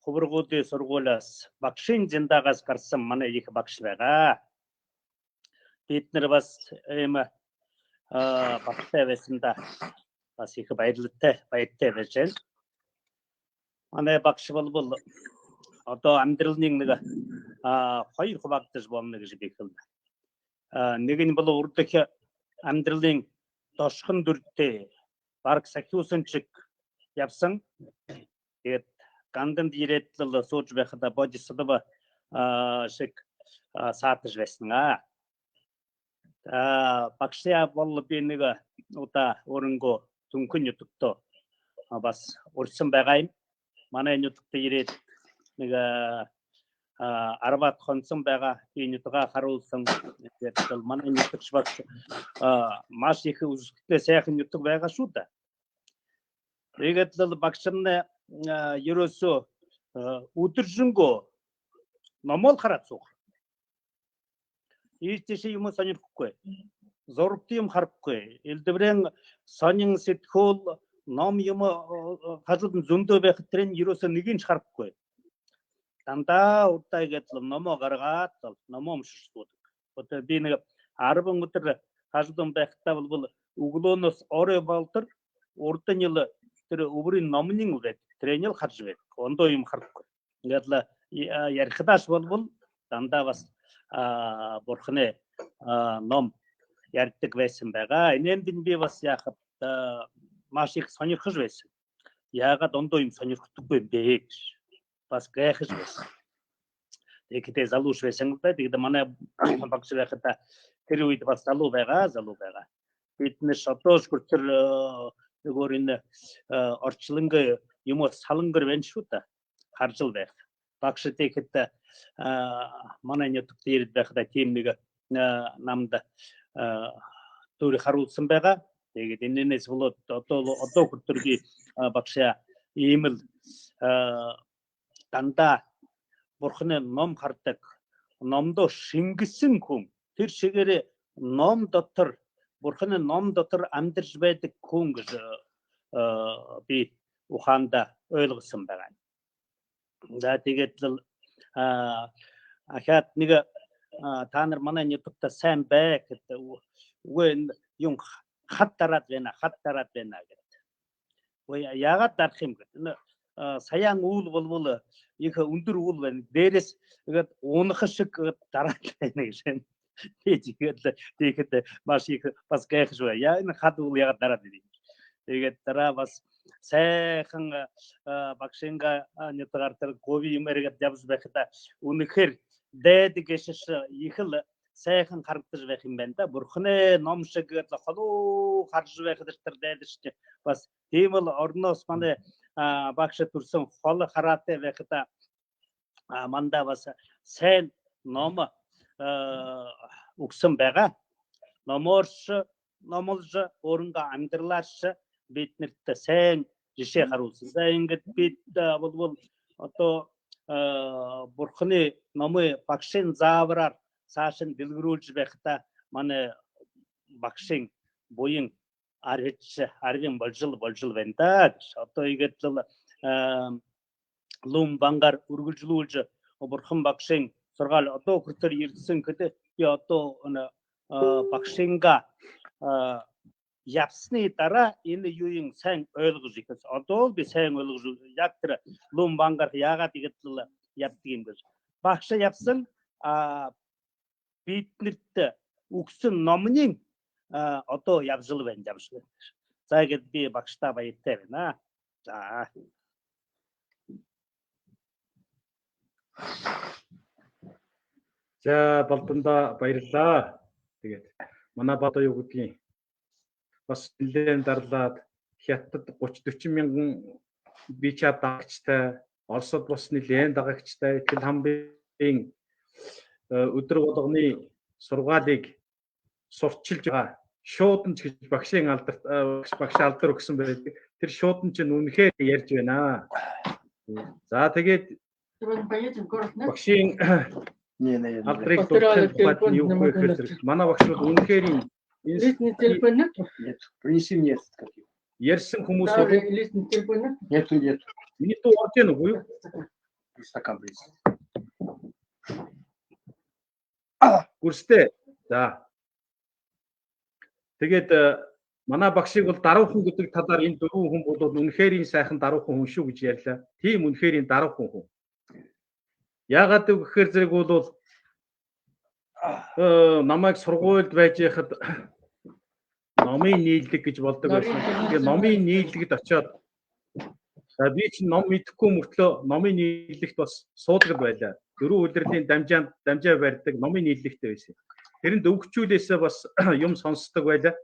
Speaker 5: хувиргуулын сургуулиас багшийн зиндагаас гарсан манай их багш байгаа. Бид нар бас ийм багтай байсан да бас их баяртай байж байна. Манай багш бол одоо амьдралын нэг хоёр хуваагдаж болно гэж би хэлнэ. Нэг нь бол урдх амьдралын дошхон дүртэй баг сахиусан чиг явсан. Тэгээд Ганданд ирээд л сууж байхад бодисдоо шиг саатаж байсан. Багшаа бол би нэг удаа өөрөнгөө Түнхэн нутагт бас урьдсан байгаа юм. Манай нутагт ирээд нэг арбат хонсон байгаа би нутгаа харуулсан. Тэгэхээр манай нутагч багш маш их үзэгтэй сайхан нутаг байгаа шүү дээ. Тэгээд л багш нь ерөөсөө өдөржингөө номол хараад суух. Ийш юм сонирхгүй. зургт юм харахгүй. Элдвэрэн сонин сэтгүүл ном юм хажууд нь зөндөө байхад тэр нь ерөөсөө нэгийг ч харахгүй. Дандаа удаа гэдэл номоо гаргаад номоо уншдаг. Одоо би нэг 10 өдөр хажууд байхдаа бол өглөөнөөс орой болтор урд нь л тэр өврийн номны үрээд тэрэн л харж байдаг. Ондоо юм харахгүй. Ингээд л ярихдаас бол дандаа бас бурхны ном ярьдаг байсан байгаа. Энэнд би бас яхад маш их сонирхож байсан. Яагаад ондоо юм сонирхдаггүй юм бэ гэж бас гайхаж байсан. Тэгэхдээ залууш байсан гэдэг. Тэгээд манай багш байхдаа тэр үед бас залуу байгаа. Бид нэ шатоош гүртэр нөгөө энэ орчлонг юм салангар байна шүү дээ. Харж л байх. Багш тэгэхэд манай нутагт ирээд байхдаа тийм нэг намд дүр харуулсан байгаа. Тэгээд энэс болоод одоо хүртэргийн багшаа ийм л дандаа бурхны ном хардаг, номдоо шингэсэн хүн. Тэр шигээрээ ном дотор бурхны ном дотор амьдарч байдаг хүн гэж би ухаанда ойлгосон байгаа. За тэгээд л ахаад нэг та нар манай нутагта сайн бай гэдэг үгүй юм хат дараад байна гэдэг. Ой яагаад дарах юм гэдэг. Саяан үйл болвол их өндөр үйл байна. Дээрээс тэгээд унах шиг дараад байна гэж. Тэгээд маш их бас гайхаж байна. Яа энэ хад үйл яагаад дараад байна. Тэгээд дараа бас сайхан багшинга нутгаар тэр гови юмэрэг явж байхдаа үнэхээр дээд гэшш их л сайхан харагдаж байх юм байна да. Бурхны ном шиг холоо харж байхад тэр дээд шүү дээ. Бас тийм л орноос манай багш төрсөн хол хараатай байхдаа мандаа бас сайн ном өгсөн байгаа. Номорш өөрөнгө амьдралаарш биднэрт сайн жишээ харуулсан. За ингээд бид бол одоо бурхны номыг багшийн заавраар цааш нь дэлгэрүүлж байхдаа манай багшийн буян аргын болжил байна да. Одоо ингээд л лум бангаар үргэлжлүүлж бурхан багшийн сургаал одоо хүртэр ирсэн гэдэг би одоо багшинга явсны дараа энэ юуийн сайн ойлгож ихс одоо би сайн ойлгож яг тэр лум бангаар яагаад игээд л явдаг юм гэж багш явсан биднэрт өгсөн номны одоо явжл байна. За игээд би багштай баяртай байна.
Speaker 1: За болдондоо баярлаа. Тэгээд манай бат юу гэдгийг бас нэлээд дарлаад хятад 30-40 мянган бича дагчтай, Оросд бас нэлээд дагагчтай ихэл хамбын өдөр болгоны сургаалыг сурчилж байгаа. Шууданч гэж багшийн багш алдар өгсөн байдаг. Тэр шууданч нь үнэхээр ярьж байна. За тэгээд багшийн алдрыг дуртай юу гэхээр манай багш бол үнэхээр
Speaker 2: Личный телефон нет? Нет. Принеси мне этот как его.
Speaker 1: Ярьсан хүмүүс
Speaker 2: Личный телефон нет? Нету.
Speaker 1: Миний дуу орж яах вэ?
Speaker 2: Стакан принеси.
Speaker 1: Гүрстэй. За. Тэгээд манай багшийг бол даруухан гэдэг талаар энэ дөрвөн хүн бол үнэхээр сайхан даруухан хүн шүү гэж ярьлаа. Тийм үнэхээр даруухан хүн. Яагаад гэхээр зэрэг бол намайг сургуульд байж яхад номын нийлдэг гэж болдог байсан. Тэгээ номын нийлэгд очиод би ч ном мэдэхгүй мөртлөө номын нийлэгт бас суудаг байлаа. 4 удирдлийн дамжаа барьдаг номын нийлэгтэй байсан. Тэрэнд өвгчүүлээсээ бас юм сонсдог байлаа.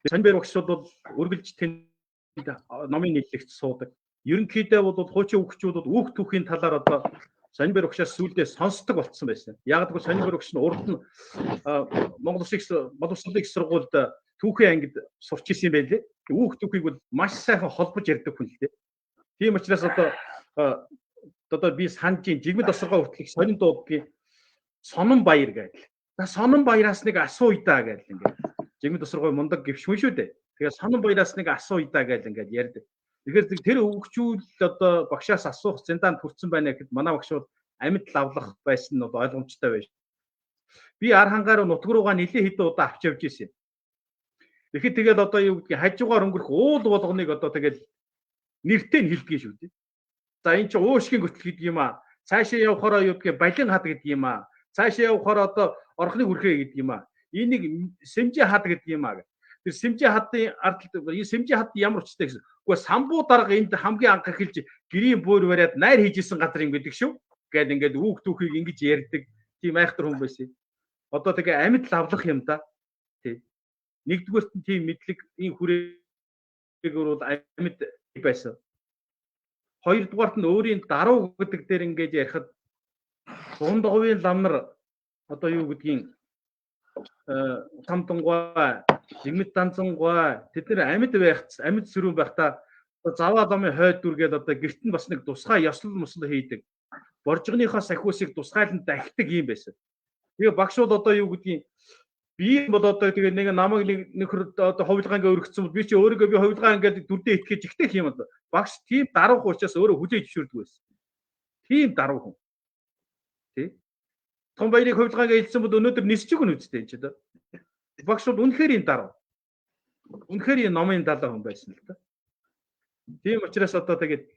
Speaker 1: Сонбэр багш бол үргэлж тэнд номын нийлэгт суудаг. Ерөнхийдөө бол хуучин өвгчүүд бол үг түүхийн талаар одоо Сонбэр багшаас сүүлдээ сонсдог болцсон байсан. Яг гэвэл Сонбэр багш нь урд нь Монгол Улсын их сургуульд түүхийн ангид сурч ирсэн юм байлээ. Үг түүхийг бол маш сайхан холбож ярьдаг хүн л дээ. Тийм учраас одоо одоо би санаж жигмэд тосрогоо хүртэл сонин дуудгийг сонон баяр гэдэг. Сонон баяраас нэг асууя даа гэдэг ингээд. Жигмэд тосрогоо мундаг гівшмэн шүү дээ. Тэгээ сонон баяраас нэг асууя даа гэдэг ингээд ярьдаг. Тэгэхээр тэр хөгжүүл одоо багшаас асуух зэндаанд хүрсэн байна гэхэд манай багш бол амьд лавлах байсан нь ойлгомжтой байж. Би ар хангаар нутг руугаа нэлээд хэдэн удаа авч явж ирсэн. Тэгэхэд тэгэл одоо юу гэдгийг хажуугаар өнгөрөх уул болгоныг одоо тэгэл нэртэй нь хэлдэг шүү дээ. За энэ чинь уушгийн гүтэл гэдэг юм аа. Цаашаа явхороо юу гэдгийг балин хад гэдэг юм аа. Цаашаа явхороо одоо орхны хүрхээ гэдэг юм аа. Энийг сэмжээ хад гэдэг юм аа. Тэр сэмжээ хадын ардл сэмжээ хад ямар учиртай гэсэн. Гэхдээ самбуу дарга энд хамгийн анх эхэлж гэрийн буур бариад найр хийжсэн газар юм гэдэг шүү. Гэт ингээд үүх түүхийг ингэж ярьдаг тийм айхтар хүн байсан. Одоо тэгээ амьд лавлах юм да. Тий. Нэгдүгээрт нь тийм мэдлэг энэ хүрээгээр бол амьд байсан. Хоёрдугаарт нь өөрийн даруу гэдэг дээр ингэж ярихад дундговын лам нар одоо юу гэдгийг самтангуй, жигмэд данцангуй тэд нэр амьд байх, амьд сөрүүн байхдаа заваа ламын хойд дүргээд одоо гэрт нь бас нэг тусгай ёслол мөслө хийдэг. Боржгоныхоо сахиусыг тусгайлан дахидаг юм байсан. Тэгээ багш бол одоо юу гэдгийг би бол одоо тэгээ нэг намайг нэг одоо хувилгаа ингээ өргөцсөн бол би чи өөрийгөө би хувилгаа ингээ дүрдээ итгэж ихтэй юм бол багш тийм даруух учраас өөрөө хүлээж зөвшөөрдөг байсан. Тийм даруух хүн. Тэ? Том баярыг хувилгаа ингээ хэлсэн бол өнөөдөр нисчих үн үстэй энэ ч одоо. Багш бол үнэхээр энэ даруу. Үнэхээр энэ номын далаа хүн байсан л та. Тийм учраас одоо тэгээд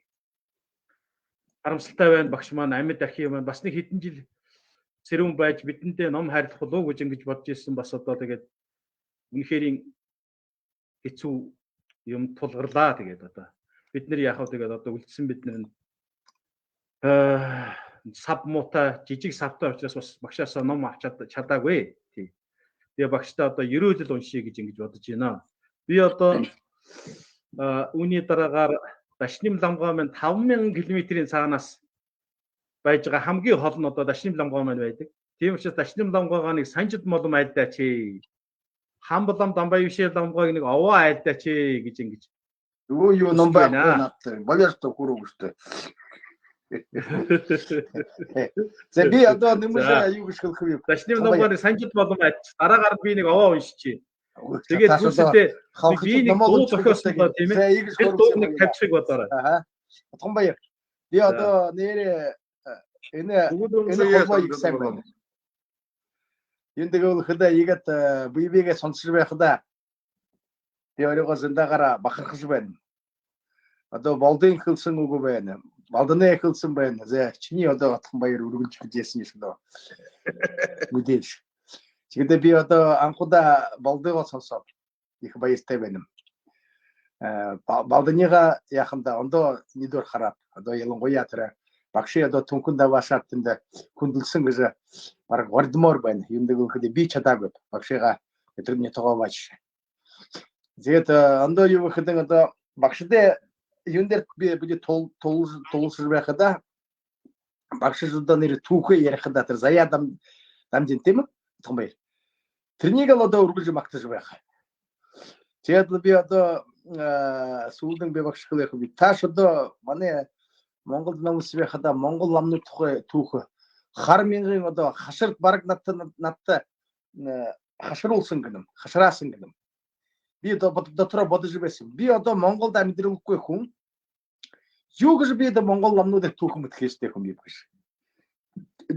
Speaker 1: харамсалтай байна багш маань амьд архив маань бас нэг хэдэн жил сэрүүн байж бидэндээ ном хайрлах болов гэж ингэж бодож ирсэн бас одоо тэгээд үнэхээр хэцүү юм тулгарлаа тэгээд одоо бид нар яхав тэгээд одоо үлдсэн бид нар сав муутай жижиг савтай учраас бас багшаасаа ном авч чадаагүй. Тий. Тэгээ багштай одоо ерөөлөл уншия гэж ингэж бодож байна. Би одоо үүний дараагаар Дашним ламгай маань 5000 км-ийн цаанаас байж байгаа хамгийн хол нь одоо Дашним ламгай маань байдаг. Тийм учраас Дашним ламгайгаа нэг санжид молом айлдаач. Хамблам дамбаавшээ ламгайг нэг овоо айлдаач гэж ингэж.
Speaker 2: Юу ном байхгүй надтай. Болоостой хүрүүгтэй. За би одоо нэмэр юу гэж хэлэх вэ?
Speaker 1: Дашним ламгайг санжид молом айлч. Дараагаар би нэг овоо уншиж. Тэгээд үүсэлдээ би нэг дуу зохиосон тийм ээ. Тэр дууг нэг тавьчих бодоорой.
Speaker 2: Аа. Томбаяр. Би одоо нэрээ энэ холбоо ихсэн байна. Энд дээгүүл хөдөө игээд бибигээ сонсож байх да. Би өөрийгөө зөндөгөөр бахархаж байна. Одоо болдын хэлсэн үг байна. Болдны хэлсэн байна. За чиний одоо Томбаяр өргөлж гэж яасан юм дөө. Мэдээж. Тэгэхдээ би одоо анхудаа болдгоо сонсоод их баяртай байна. Болдныга яханда ондоо нийлүүр хараад одоо ялангуяа тэр багши одоо түнхэн даваашаад тэнд хүндэлсэн гэж баг гордмор байна. Юм дээгүүхэд би чадаагүй багшига тэрний тоогоо бач. Тэгээд ондоо юу гэхэд одоо багшдээ юм дээр би туулж байхада багш одоо нэр түүхээ ярихада тэр заяа дамжин тийм үү? Томбаяр. Тэрнийг л одоо өргөлж магтаж байх. Тэгээд би одоо сүүлэн би багш хэлэх би тааш одоо манай Монгол намс байхада Монгол ламны тухай түүх хар мянган одоо хаширт бараг надтай хашруулсан гэнэ. Хашраасан гэнэ. Би дотроо бодож байсан. Би одоо Монголд амьдралгүй хүн юу гэж би одоо Монгол ламнуудыг түүх мэдхээстэй хүн юм биш.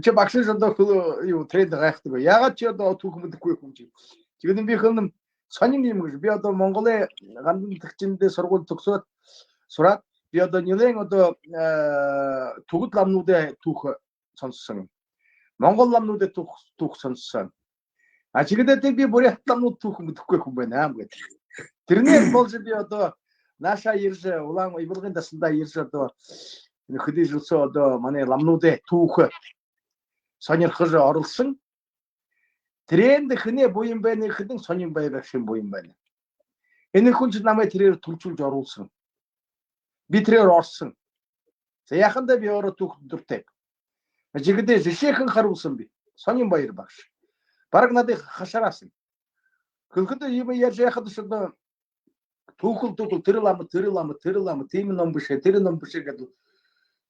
Speaker 2: Чи багш одоо юу тренд гайхдаг. Ягаад чи одоо түүх мэдэхгүй юм чи. Тэгээд би хөнөм сонин юм гэж. Би одоо Монголын гандан төгчөндөө сургууль төгсөөд сураад би одоо нэлээд одоо төгөд ламнуудын түүх сонссон. Монгол ламнуудын түүх сонссон. А чигэдээ би бүрийн ламнууд түүх мэдэхгүй хүн байна аам гэдэг. Тэрнээс болж би одоо нааша ирж улаан ивэлгийн тасандаа ирж одоо хөдөлсөө одоо манай ламнуудын түүх сонирхож оролцсон. Тренд хэнэ буян байна хэдэн сонин байгаад шин буян байна. Энэ хүн ч намайг тэрээр төлжүүлж оруулсан. Би тэрээр орсон. За яхандаа би өөрөө түүх дуртай. Жигдээ жишээхэн харуулсан би. Сонин баяр багш. Бараг надыг хашараасан. Хөлхөд юм яаж яхад ч одоо түүхэл тэр лам тийм ном биш гэдэг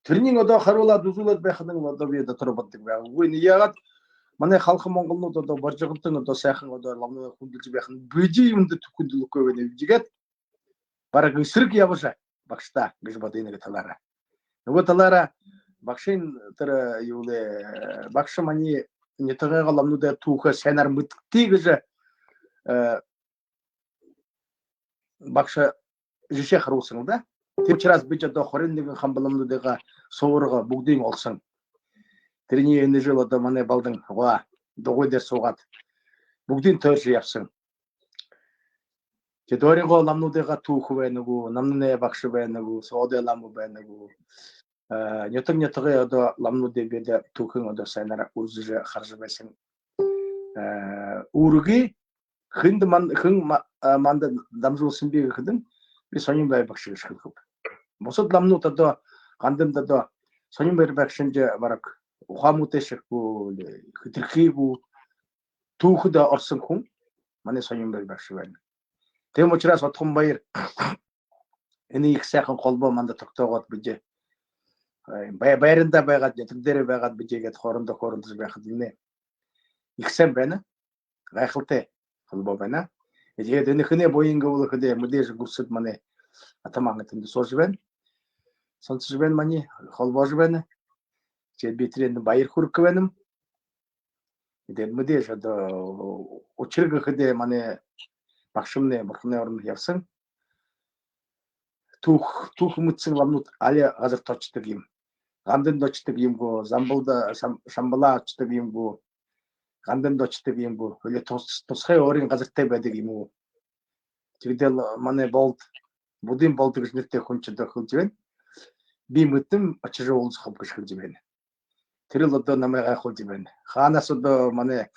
Speaker 2: тэрнийг одоо хариулаад үзүүлээд байх нь одоо би дотор боддог байгаа. Үгүй нь яагаад манай халхан монголнууд одоо боржигдсон одоо сайхан одоо ламнаа хүндэлж байх нь бижи юмд хүндлэхгүй байна гэжгээд бараг эсрэг явж багштай гэж бодъё нэг талаараа. Нөгөө талаараа багшийн тэр юу лээ багш мань нэтгээ ламнуудаа түүхээ сайнаар мэдтий гэж багш жишээ харуулсан да. Тэр учраас би одоо 21 хамбаламнуудаа суурга бүгдийг олсон. Тэрний энэ жил одоо манай балдан дугуй дээр суугаад бүгдийн тойрч явсан. Тэ дөрөнгө ламнуудаа түүх байна уу, намны багш байна уу, содэ лам байна уу. Нятгэ одоо ламнуудыг бид түүхэн одоо сайнаар үзэж харж байсан. Үрги хин манд дамжуулсан би гэхэд би сонин бай багш гэж хэлэв. Бусад ламнууд одоо гандамд одоо сонин бай багшинж бараг ухаамуудтай шиггүй хэтэрхийгүү түүхэд орсон хүн манай сонин бай багш байна. Тэм учраас Отхон баяр энэ их сайхан холбоо манд тогтоогоод бижээ байранда байгаад ятг дээр байгаад бижээгээд хоорондоо байхад нэ их сайн байна. Гайхалтай холбоо байна. Тэгээд энэ хэнэ боинг уулахад мэдээж гүрсэд манай атамангад энэ сууж байна. Сонсож байна мани холбоож байна. Тэгээд би тэрэн баяр хүрэх байна. Тэгээд мэдээж одоо учиргэхэд манай багшмны бурхны орнд явсан. Түүх мэдсэн ламнууд али газар точдог юм. Ганданд очдог юмгүй, замбалда шамбала очдог юмгүй. Ганданд очдог юмгүй. Хөлөө тусгай өөрийн газартай байдаг юм уу? Тэгвэл манай будын болд гэж нэртэй хүн ч одоо хэлж байна. Би мэдэн очиж уулзах гэж хэлж байна. Тэр л одоо намайг гайхуулж байна. Хаанаас одоо манай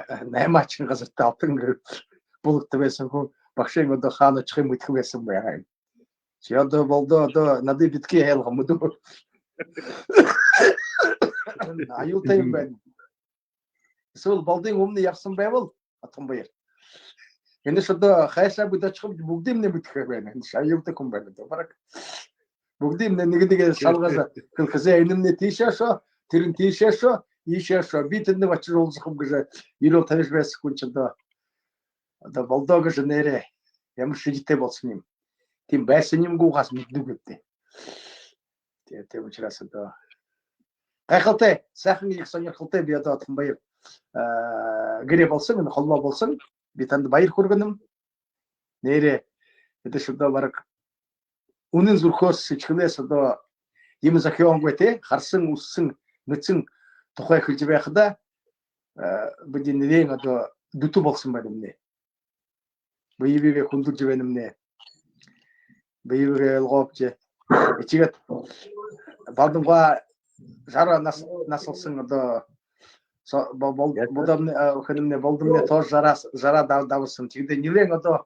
Speaker 2: 8 газартай отон бүгд байсан хүн багшийн одоо хаан очих юм мэдэх байсан байгаа юм. Чи одоо болдоо одоо надад битгий хайлах юм уу? Аюултай юм байна. Эсвэл болдын өмнө явсан байвал Отхон баяр. Энэс одоо хайсаа бүдэчих бүгдийг мэдэх байна. Аюултай хүн байна. Бараг бүгдийг нэг шалгаж хэлхэсээ энэмнээ тийшээшөө тэр нь тийшээшөө ийшээшөө би тэнд очиж уулзах юм гэж 90 50 байсан хүн ч одоо болдоо гэж нэрээ ямар шижтэй болсон юм. Тийм байсан юмгүйгаас мэддэг гэдэг. Тэгээд учраас одоо гайхалтай сайхан их сонирхолтой би одоо Отхон баяр гэрээ болсон энэ холбоо болсон. Би танд баяр хүргэнэ. Нэрээ эдэж одоо бараг үнэн зүрхөөс сичгнээс одоо юм захионгүй те харсан үссэн мэдсэн тухай хэлж байхада бидний нэрийн одоо дүтүү болсон байна нэ. Бийвээ хүндэлж байна нэ. Бийвээ ялгоовч ичигэт бадамга жара наслсан одоо бодомны хэнэмнэ болдомны тоо жара давсан. Тэгдэ нэлээд одоо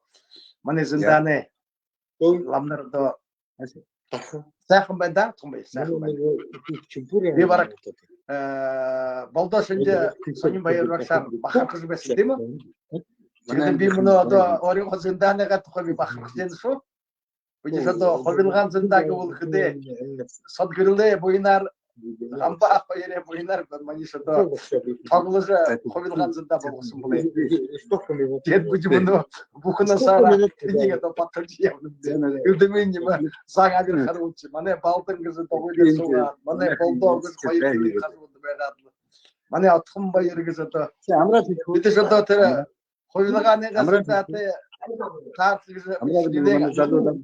Speaker 2: манай зиндааны ламнар одоо сайхан байна да. Том бай сайхан байна. Би бараг болдоо шинж сонин баяр багшаа бахарх гэж байсан тийм үү? Тэгээд би мөн одоо орон зиндаанага тухай би бахарх гэж шүү. Би одоо ховилгаан зиндааг уулахдээ сод гэрлээ буйнаар амбаа хоёроо буйнаар маниш одоо тоглож ховилгаан зиндаа болсон болоо. Тэгээд би мөн бүхнасаа энийг одоо баталж явна. Юдэмэн юм сагаад харуулж манай балдан гэж тоглож суугаа. Манай болдоо гэж хоёрыг харуулж байгаад манай Отхон баяр гэж одоо бид одоо тэр ховилгааны газар таарч гэж залуу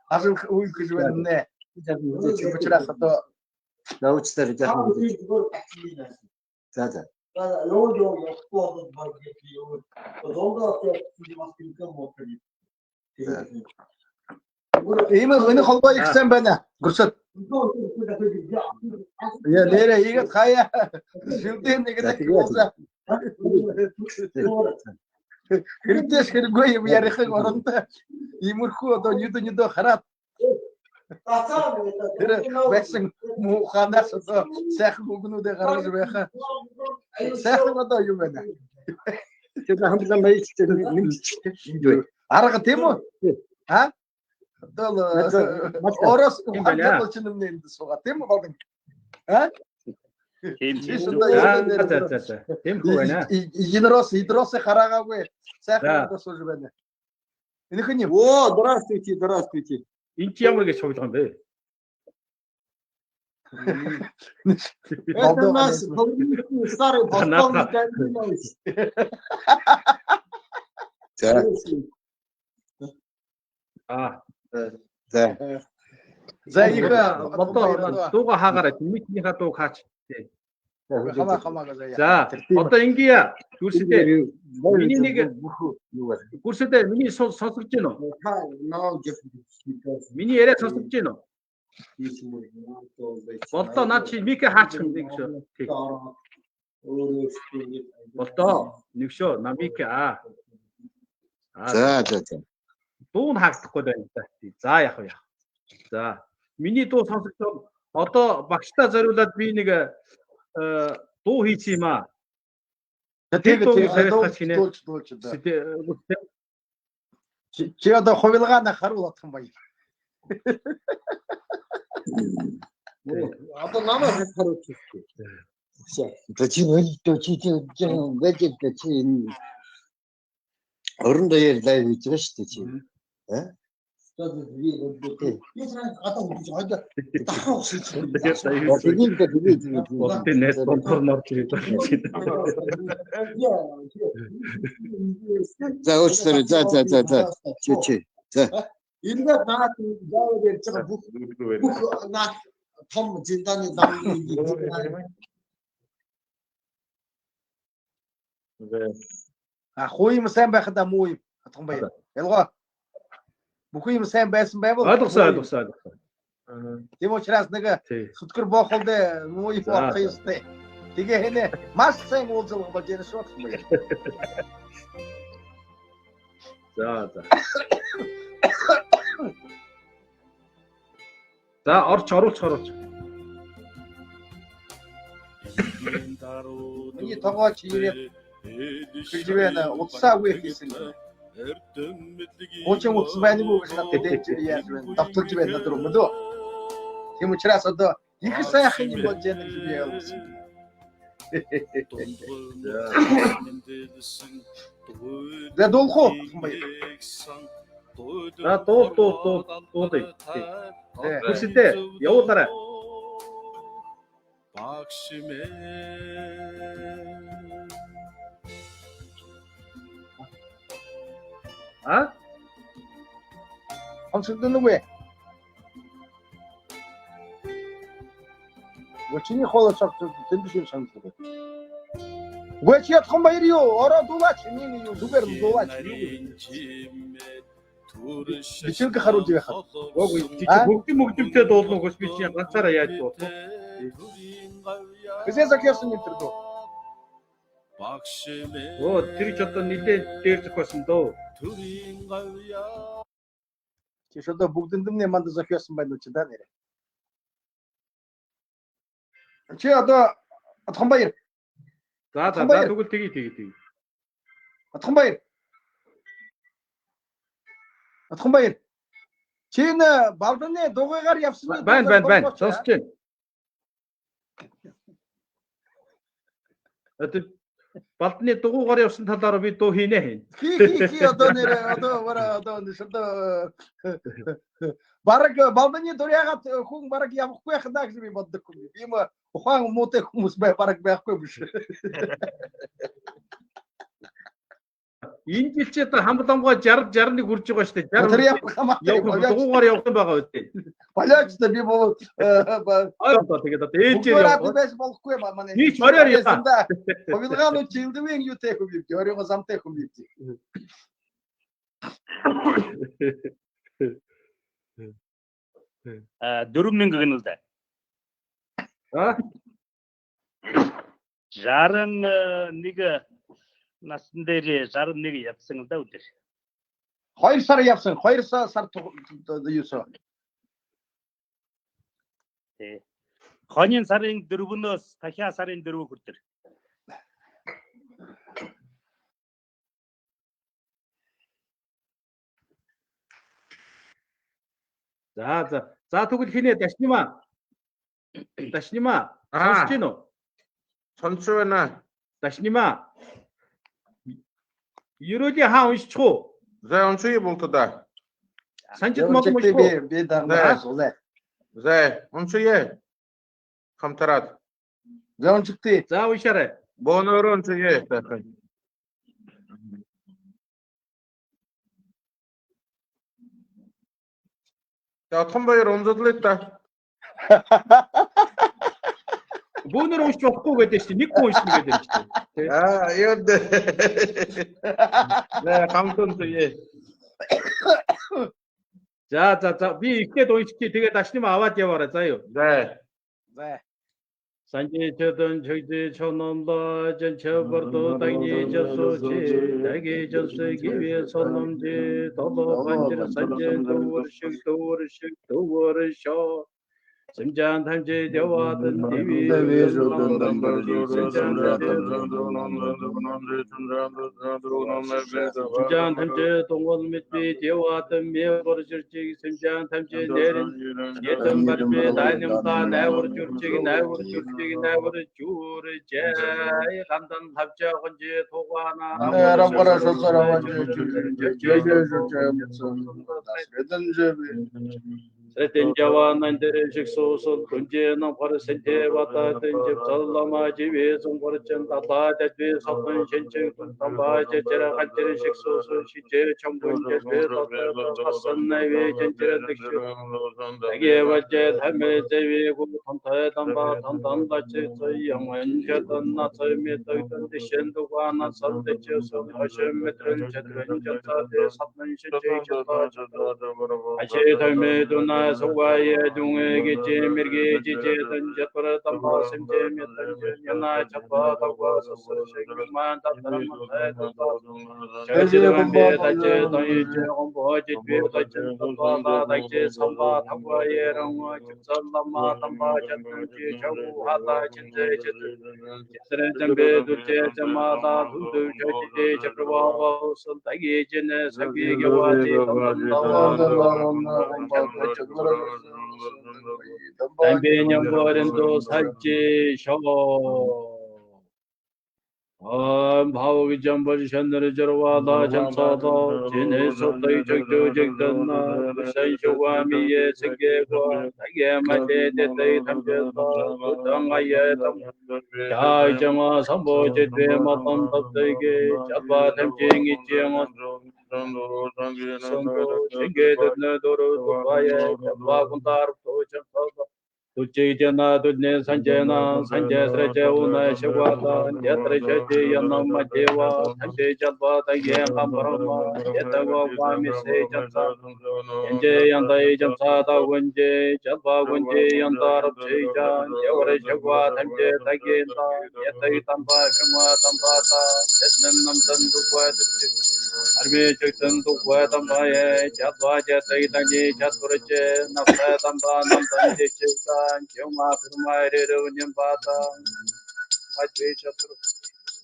Speaker 2: ажил үйл гэж байна. Учраас одоо
Speaker 4: научтар жаахан. За.
Speaker 2: Ийм энэ холбоо их сайн байна. Гүрсэт. Я нэрээ игээд хаяа шүдэн нэгэдэг болоо. Хэрэгтэйс хэрэггүй юм ярихын оронд иймэрхүү одоо нүдөө хараад тэр байсан мууханаас одоо сайхан үгнүүдээ гаргаж байхаа сайхан одоо юу байна.
Speaker 4: Тэр хамтлан баяртай нэмчихтэй.
Speaker 2: Арга тийм үү? А? Ороос
Speaker 1: юм байна.
Speaker 2: ухаан юм нэнд суугаа тийм үү? Аа?
Speaker 5: Тийм
Speaker 2: Чи
Speaker 5: тийм.
Speaker 1: За. Тэмхүү байна.
Speaker 2: Идросы хараагаагүй сайхан
Speaker 1: За.
Speaker 2: удаа сууж байна. Энийх нь юм.
Speaker 4: О, здравствуйте.
Speaker 1: Энд чи ямар гэж цуглах юм бэ?
Speaker 4: Это наш старый полковник Андреевич. За. За.
Speaker 2: За их
Speaker 1: Одоо дууга хаагаарай. Микнийхаа дууг хаач.
Speaker 2: хамаа
Speaker 1: За. Одоо ингэе. Гүрсдээ. Миний нэг гүрсдээ миний сонсож байна уу? Миний яриа сонсож байна уу? Болдоо наа чи мик хаачих юм гэж шүү. Болдоо нэг шүү. Намик аа.
Speaker 4: За.
Speaker 1: Дуу нь хаагдахгүй байна та. За яах вэ? За. Миний дуу сонсож одоо багштай зориулаад би нэг дуу хийчих юм аа.
Speaker 2: Чи одоо хувилгааны харуулах юм байна.
Speaker 4: Одоо намайг харуулчих. Чи орондоо ярьлаа гэж байна шүү дээ чи. За уучлаарай. За. Чи. За. Ингээд наад заавал ярьж байгаа бүх наад том зиндааны замын
Speaker 2: Хуу юм сайн байхад муу юм атхан баяр. Ялгаа. Бүх юм сайн байсан байвал
Speaker 1: Ойлгосон.
Speaker 2: тийм учраас нэг сүтгэр боохолд муу юм болох ёстой. Тэгээ хэнэ маш сайн уулзах болж байна шүү дээ.
Speaker 1: За. За оруулж.
Speaker 2: Миний тогооч ирээд хэлжвэна утсаагүй хийсэн. Очень утсан байна уу гэж надад хэлж яаж байна. Давталж байна надад юм дөө. Тийм учраас одоо их сайхан юм болж байна гэж би ойлгосон. За дуулах уу?
Speaker 1: За дуулъя. Хүсэлтэй явуулаарай. А?
Speaker 2: Амсгдан үгүй. Өчигний хоолойч тэмдэглэн санагдав. Үгүй чи ятхан баяр юу? Ороо дуулаач миний юу зүгээр дуулаач юу? Бичиг харуулж яхаа.
Speaker 1: Үгүй чи бүгдтэй дуулах гэж би чи ганцаараа яаж дуу.
Speaker 2: Хэзээ закьясан юм тэр дөө.
Speaker 1: Тэр ч одоо нилээ дээр зохиосон дөө.
Speaker 2: Чи одоо бүгдэндээ манд закьясан байна уу чи да нэрэ. Чи одоо атхан баяр.
Speaker 1: За тэгвэл тгий.
Speaker 2: Атхан баяр. Чи энэ балданы дугаагаар явсан.
Speaker 1: Байна. Сонсож байна. Балдны дугуугаар явсан талаараа би дуу хийнэ.
Speaker 2: Хи одоо нэр одоо бараг балдны дуряагаад хүн бараг явахгүй хадаа гэж би боддог юм. Тийм ухаан муутай хүмүүс бараг байхгүй биш.
Speaker 1: Энэ жил чи одоо хамбламгой 61 хүрж байгаа шүү дээ. 60
Speaker 2: Тэр явах хамаатай.
Speaker 1: Дугуугаар явах юм байгаа үстэй.
Speaker 2: Полячтай би бол
Speaker 1: тэгээд одоо ээлжээр
Speaker 2: явах байж болохгүй манай.
Speaker 1: Нийт ороор яа.
Speaker 2: Хувилгааны жилдвэн юу тех юм бэ? Оройгоо замтай юм бэ?
Speaker 5: 4,000 гэнэ л да. 61 насн дээр 61 явсан л да өдөр.
Speaker 2: 2 сар явсан. 2 сар юусоо.
Speaker 5: Хоньны сарын 4-өөс дахиад сарын 4 хүртэл.
Speaker 1: За тэгвэл хинэ Дашнимаа. Сонсож гин үү?
Speaker 3: сонсож байна.
Speaker 1: Дашнимаа. Ерөөлийн хаан уншчих уу?
Speaker 3: За уншия болтоо.
Speaker 1: Санжид мог унших уу?
Speaker 2: би дагнаас улаа.
Speaker 3: За уншия. Хамтраад.
Speaker 2: За уншигтээ.
Speaker 1: За уншаарай.
Speaker 3: Бөөнөрөө уншия. За том баяр унзадлаа та.
Speaker 1: Бөөнөр уншиж болохгүй гэдэг чинь нэг хүн унших гэдэг юм чинь.
Speaker 3: Яд. За хамтун туе.
Speaker 1: За би ихгээд уншчих. Тэгээд Дашнимаа аваад яваарай. За юу.
Speaker 3: За.
Speaker 1: Санжи чөдөн чөйдө чономло 전처버도 당니 저소지 다기 저세 기회 손놈지 도도 반지르 산제 도르식 도르쇼 심장 탐지 되와든 디비 심장 탐지 동원 밑비 되와든 메버르지 심장 탐지 내린 예전 바르베 다님다 나우르 줄지 나우르 주르제 간단 합자 건지 도가나
Speaker 2: 람바라 소사라와
Speaker 1: Сретенжава нандережик сосон күнженің қары сенте бататын жеп саллама жебе соңғырчын тала дәтбе салтын шенчен күнтамба жечері қантережик сосон шиче чамбын жетбе қасын найве женчерендікші әге вәже тәме жеве күн тантай тамба тантан бачы сойяңын жатын нацай метойдын дешен дуғана салтече сон ашын метрін жетрін жатсады салтын шенчен Ache thalme duna sawaya dunge geche mirge jeche danja para tampa simche metanje yana chapa tawwa sasar shekman tatam mathai Chache bambe tache tanyi che gombo jeche tache tamba tache samba tawwa ye rangwa chipsal lama tamba chantunji chawu hata chinche Chitre jambe durche chamata dhundu chache chaprava usul tagi jene sakhi gyawati 담배념버린도 살지 쇼 바오기 점버리션들을 저러와다 점사도 진해서 더이적조적던나 부산쇼와 미에 세계과 나게 맞게 대대이 담겨서 부당하여 자이정화 선보제대 맞던 덕대게 잡아 담쟁이 지영원 선도 생계됐네 도로 도바에 잡아 군다르 도정서도 Tuchijana tudne sanjena sanje sreche una shigwata yatra shati yanama deva sanje jalva tagye kamparama yatawa kwami se jamsa yanje yandai jamsa ta gunje jalva gunje yandar bseja yavare shigwa sanje tagye ta yatai tamba krama tamba ta yatnam nam sandu kwa Arme chaktan tukwa tamba ye jalva jatai tagye chaturche nafsa tamba nam sanje chikta Joma firmaire revnyam pata Majve chatru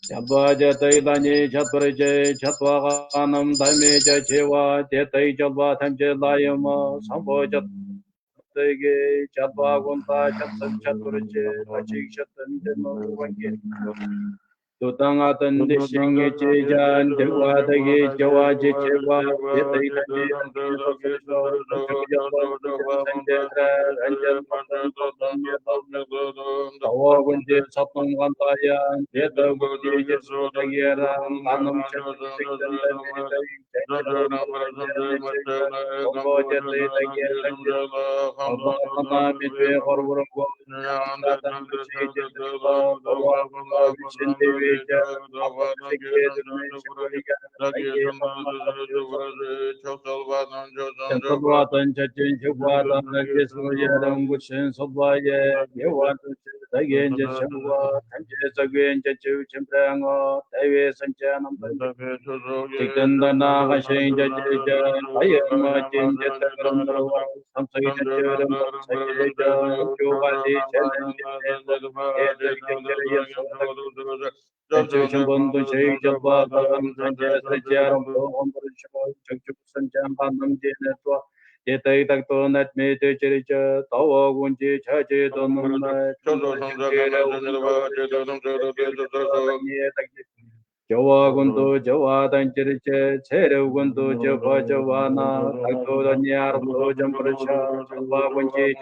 Speaker 1: Jabba jatai dani chaturje chatva ganam dhame jacheva Jetai jalva thamje layama Sambo jatai chatva gunta chatan chaturje Achik chatan jeno vange Tutangatan dishingi chejan Jagwadagi jawaji cheva Jetai dani Tawa gunje sapang gantaya Jeta gunje jesu tagira Anam chatu sikdan Kombo jetai tagira Abba mitwe korburungo Tatan kuchi jesu Tawa vishindi vija Abba sikye durme shikuriga Chakabwatan chachin shukwatan Kismu yaram gushin sobwaye Yewatu Tagen jeshangwa Tanje sagwen jachu chimpranga Taiwe sanchanam Chikandana gashin jacheja Ayama chin jataram narwa Samsai jacharam Samsayeja Chukati chanan Jachu Bundu Shake Jalba Tanje Sajaram Chakchuk Sanchan Panam Jenetwa 예다이닥도낫 메데제리자 더워군지 자제도는 저와군도 저와단지르제 체려군도 저와나 닥도다니아르도 점프르샤 저와군지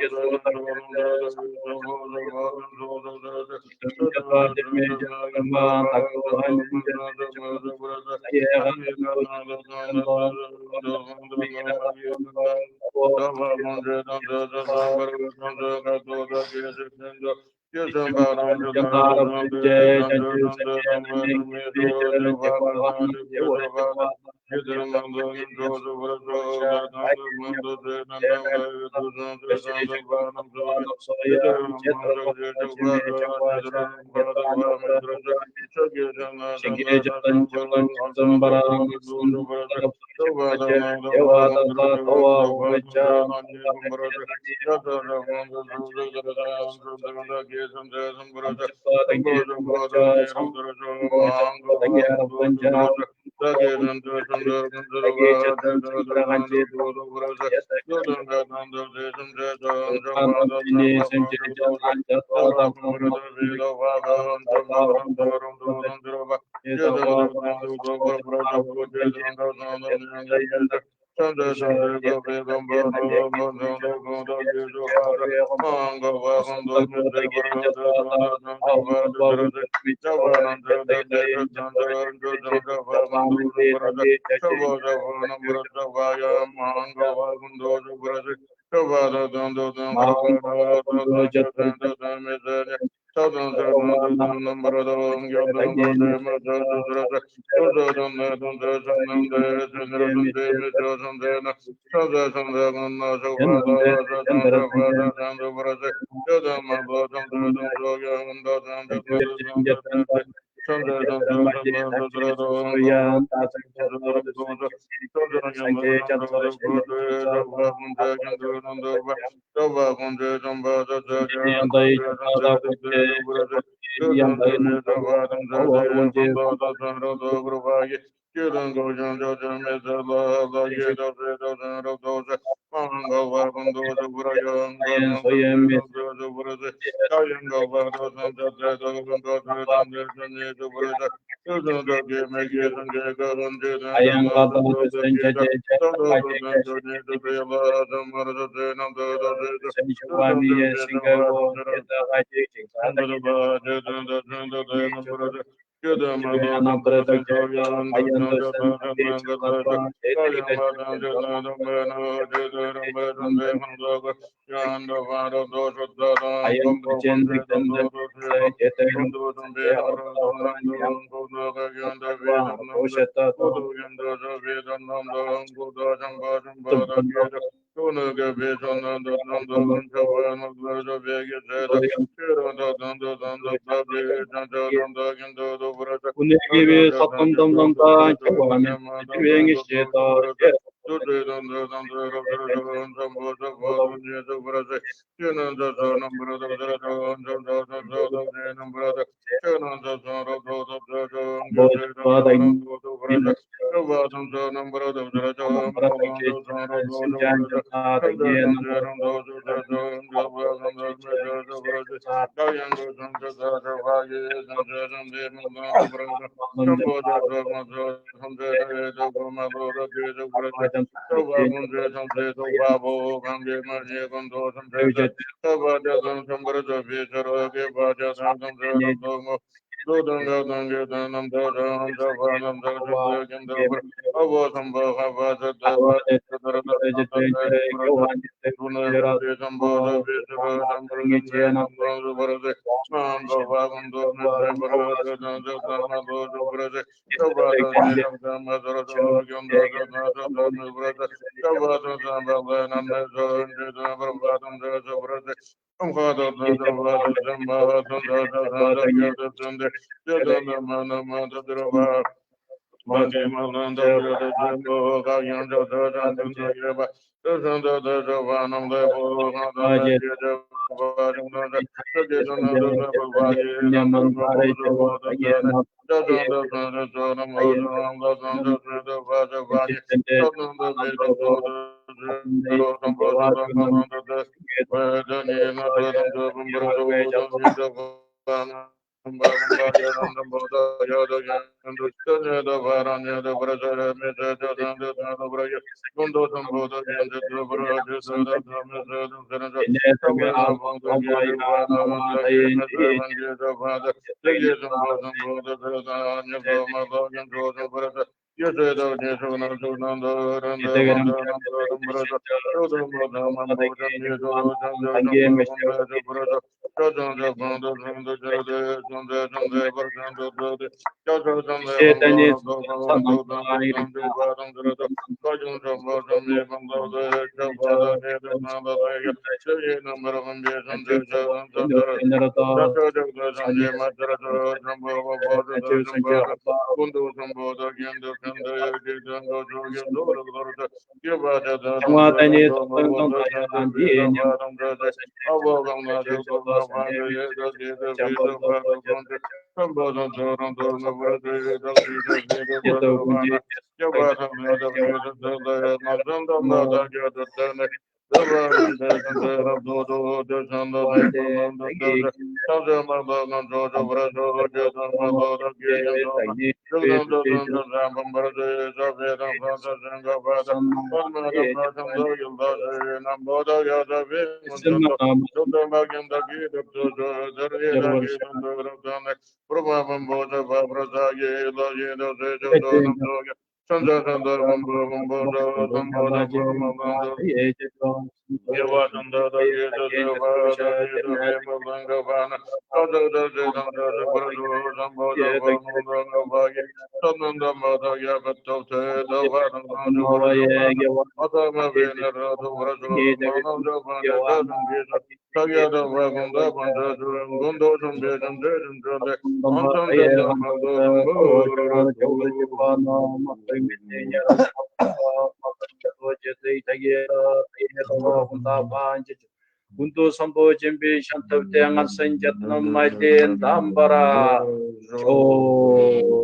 Speaker 1: Bundu sambo jembe shantabte angasan jatnam maiten dambara jo.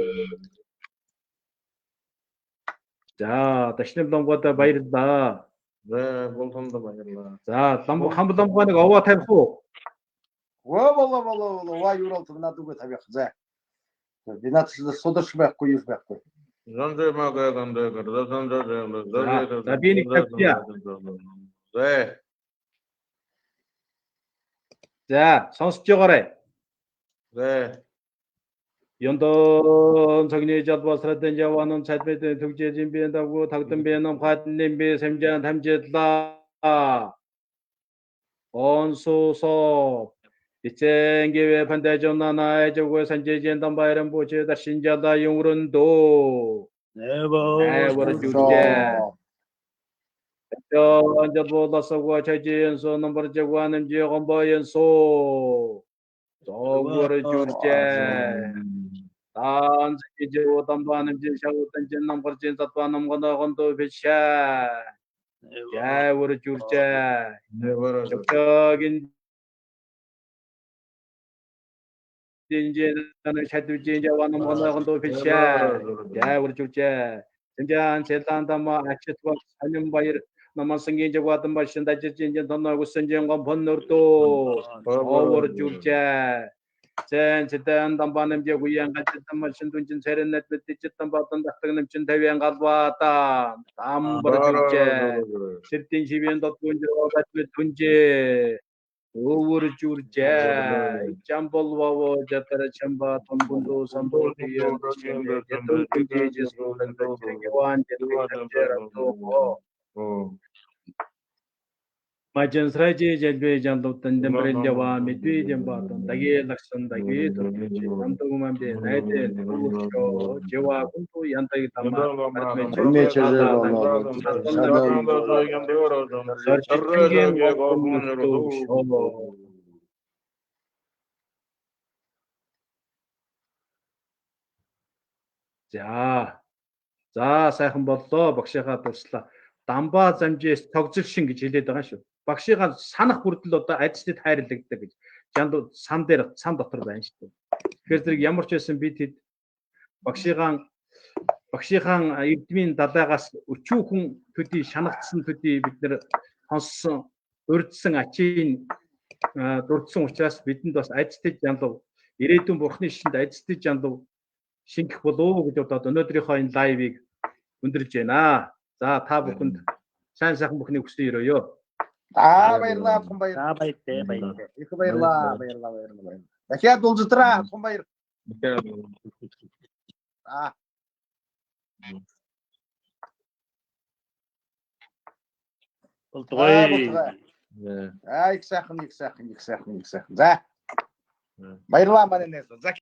Speaker 1: 자, 다시는 넘어갔다 바이르다.
Speaker 3: 네, болтонда баярлаа.
Speaker 1: 자, 한번 넘어가는 거 어와 타입소.
Speaker 2: Ва юралт надуга тавих за. Бинат содорш байхгүй юус байхгүй.
Speaker 3: Занжемага гандэ гэрдэ
Speaker 1: За, би нэг тавья.
Speaker 3: 네.
Speaker 1: 자, сонсож байгаарай.
Speaker 3: 네.
Speaker 1: 연돈 정리 잡았었던 자와는 찾배된 특제 진비한다고 닥던 배는 화님비 샘장 담제다 온소소 이쟁계회 반대전나나의 저거 산재진단 바이런 보체다 신자다 용으론도 네버 주제 전저보다 서고 차지연소 넘버 저거는 지역은 보연소 저거를 주제 단 이제 오담바는 지샤우던 진남 버진 satwanam 건도 비샤 야 우리 주제 적적인 진제는 샤두 진자와는 건도 비샤 야 우리 주제 진짜 제단담마 아치트와 사년 바이르 남아성기 저와던 바신다 진제 돈나고 선정과 번너도 우리 주제 젠 지단 담바는 제구양 같이 담마신 둔진 세련넷 빛짓던 바던 닥터는 진 대위안 가봐다 담버르주제 십딘 시비엔 덧군제 같이 둔제 오우르 주제 잠볼와워 자타라 참바 돈군도 삼보리에 예tul kunje 제스로는 개wan 제도 Majan Sraji Jalbe Jandu Tandembril Jawa Mitwi Jambaton Dagi Laksan Dagi Turkichi Namtugumambe Naite Urcho Jawa Kuntu Yantai Tama За сайхан боллоо багшийнхаа туслаа дамбаа замжээс тогтолшин гэж хэлээд байгаа шүү. Багшийнхаа санах хүртэл одоо ажилтнад хайрлагддаг гэж. Жанд сан дээр сан дотор байна шүү. Тэгэхээр зэрэг ямар ч байсан бид хэд багшийнхаа багшийнхаа эрдмийн далайгаас өчүүхэн төдий шанагдсан төдий бид нэр сонссон урьдсан ачийн дурдсан учраас бидэнд бас айцтай жандав ирээдүйн бурхны шинд айцтай жандав шингэх болов гэж бодоод өнөөдрийнхөө энэ лайвыг өндөрлж байна. За та бүхэнд сайн сайхан бүхний хүсье өрөөё.
Speaker 2: Баярлалаа том баяр.
Speaker 5: баяртай.
Speaker 2: Их баярлалаа. Дахиад уулзтраа том баяр.
Speaker 5: Болтгой.
Speaker 2: Их сайхан. За. Баярлалаа манай нээс.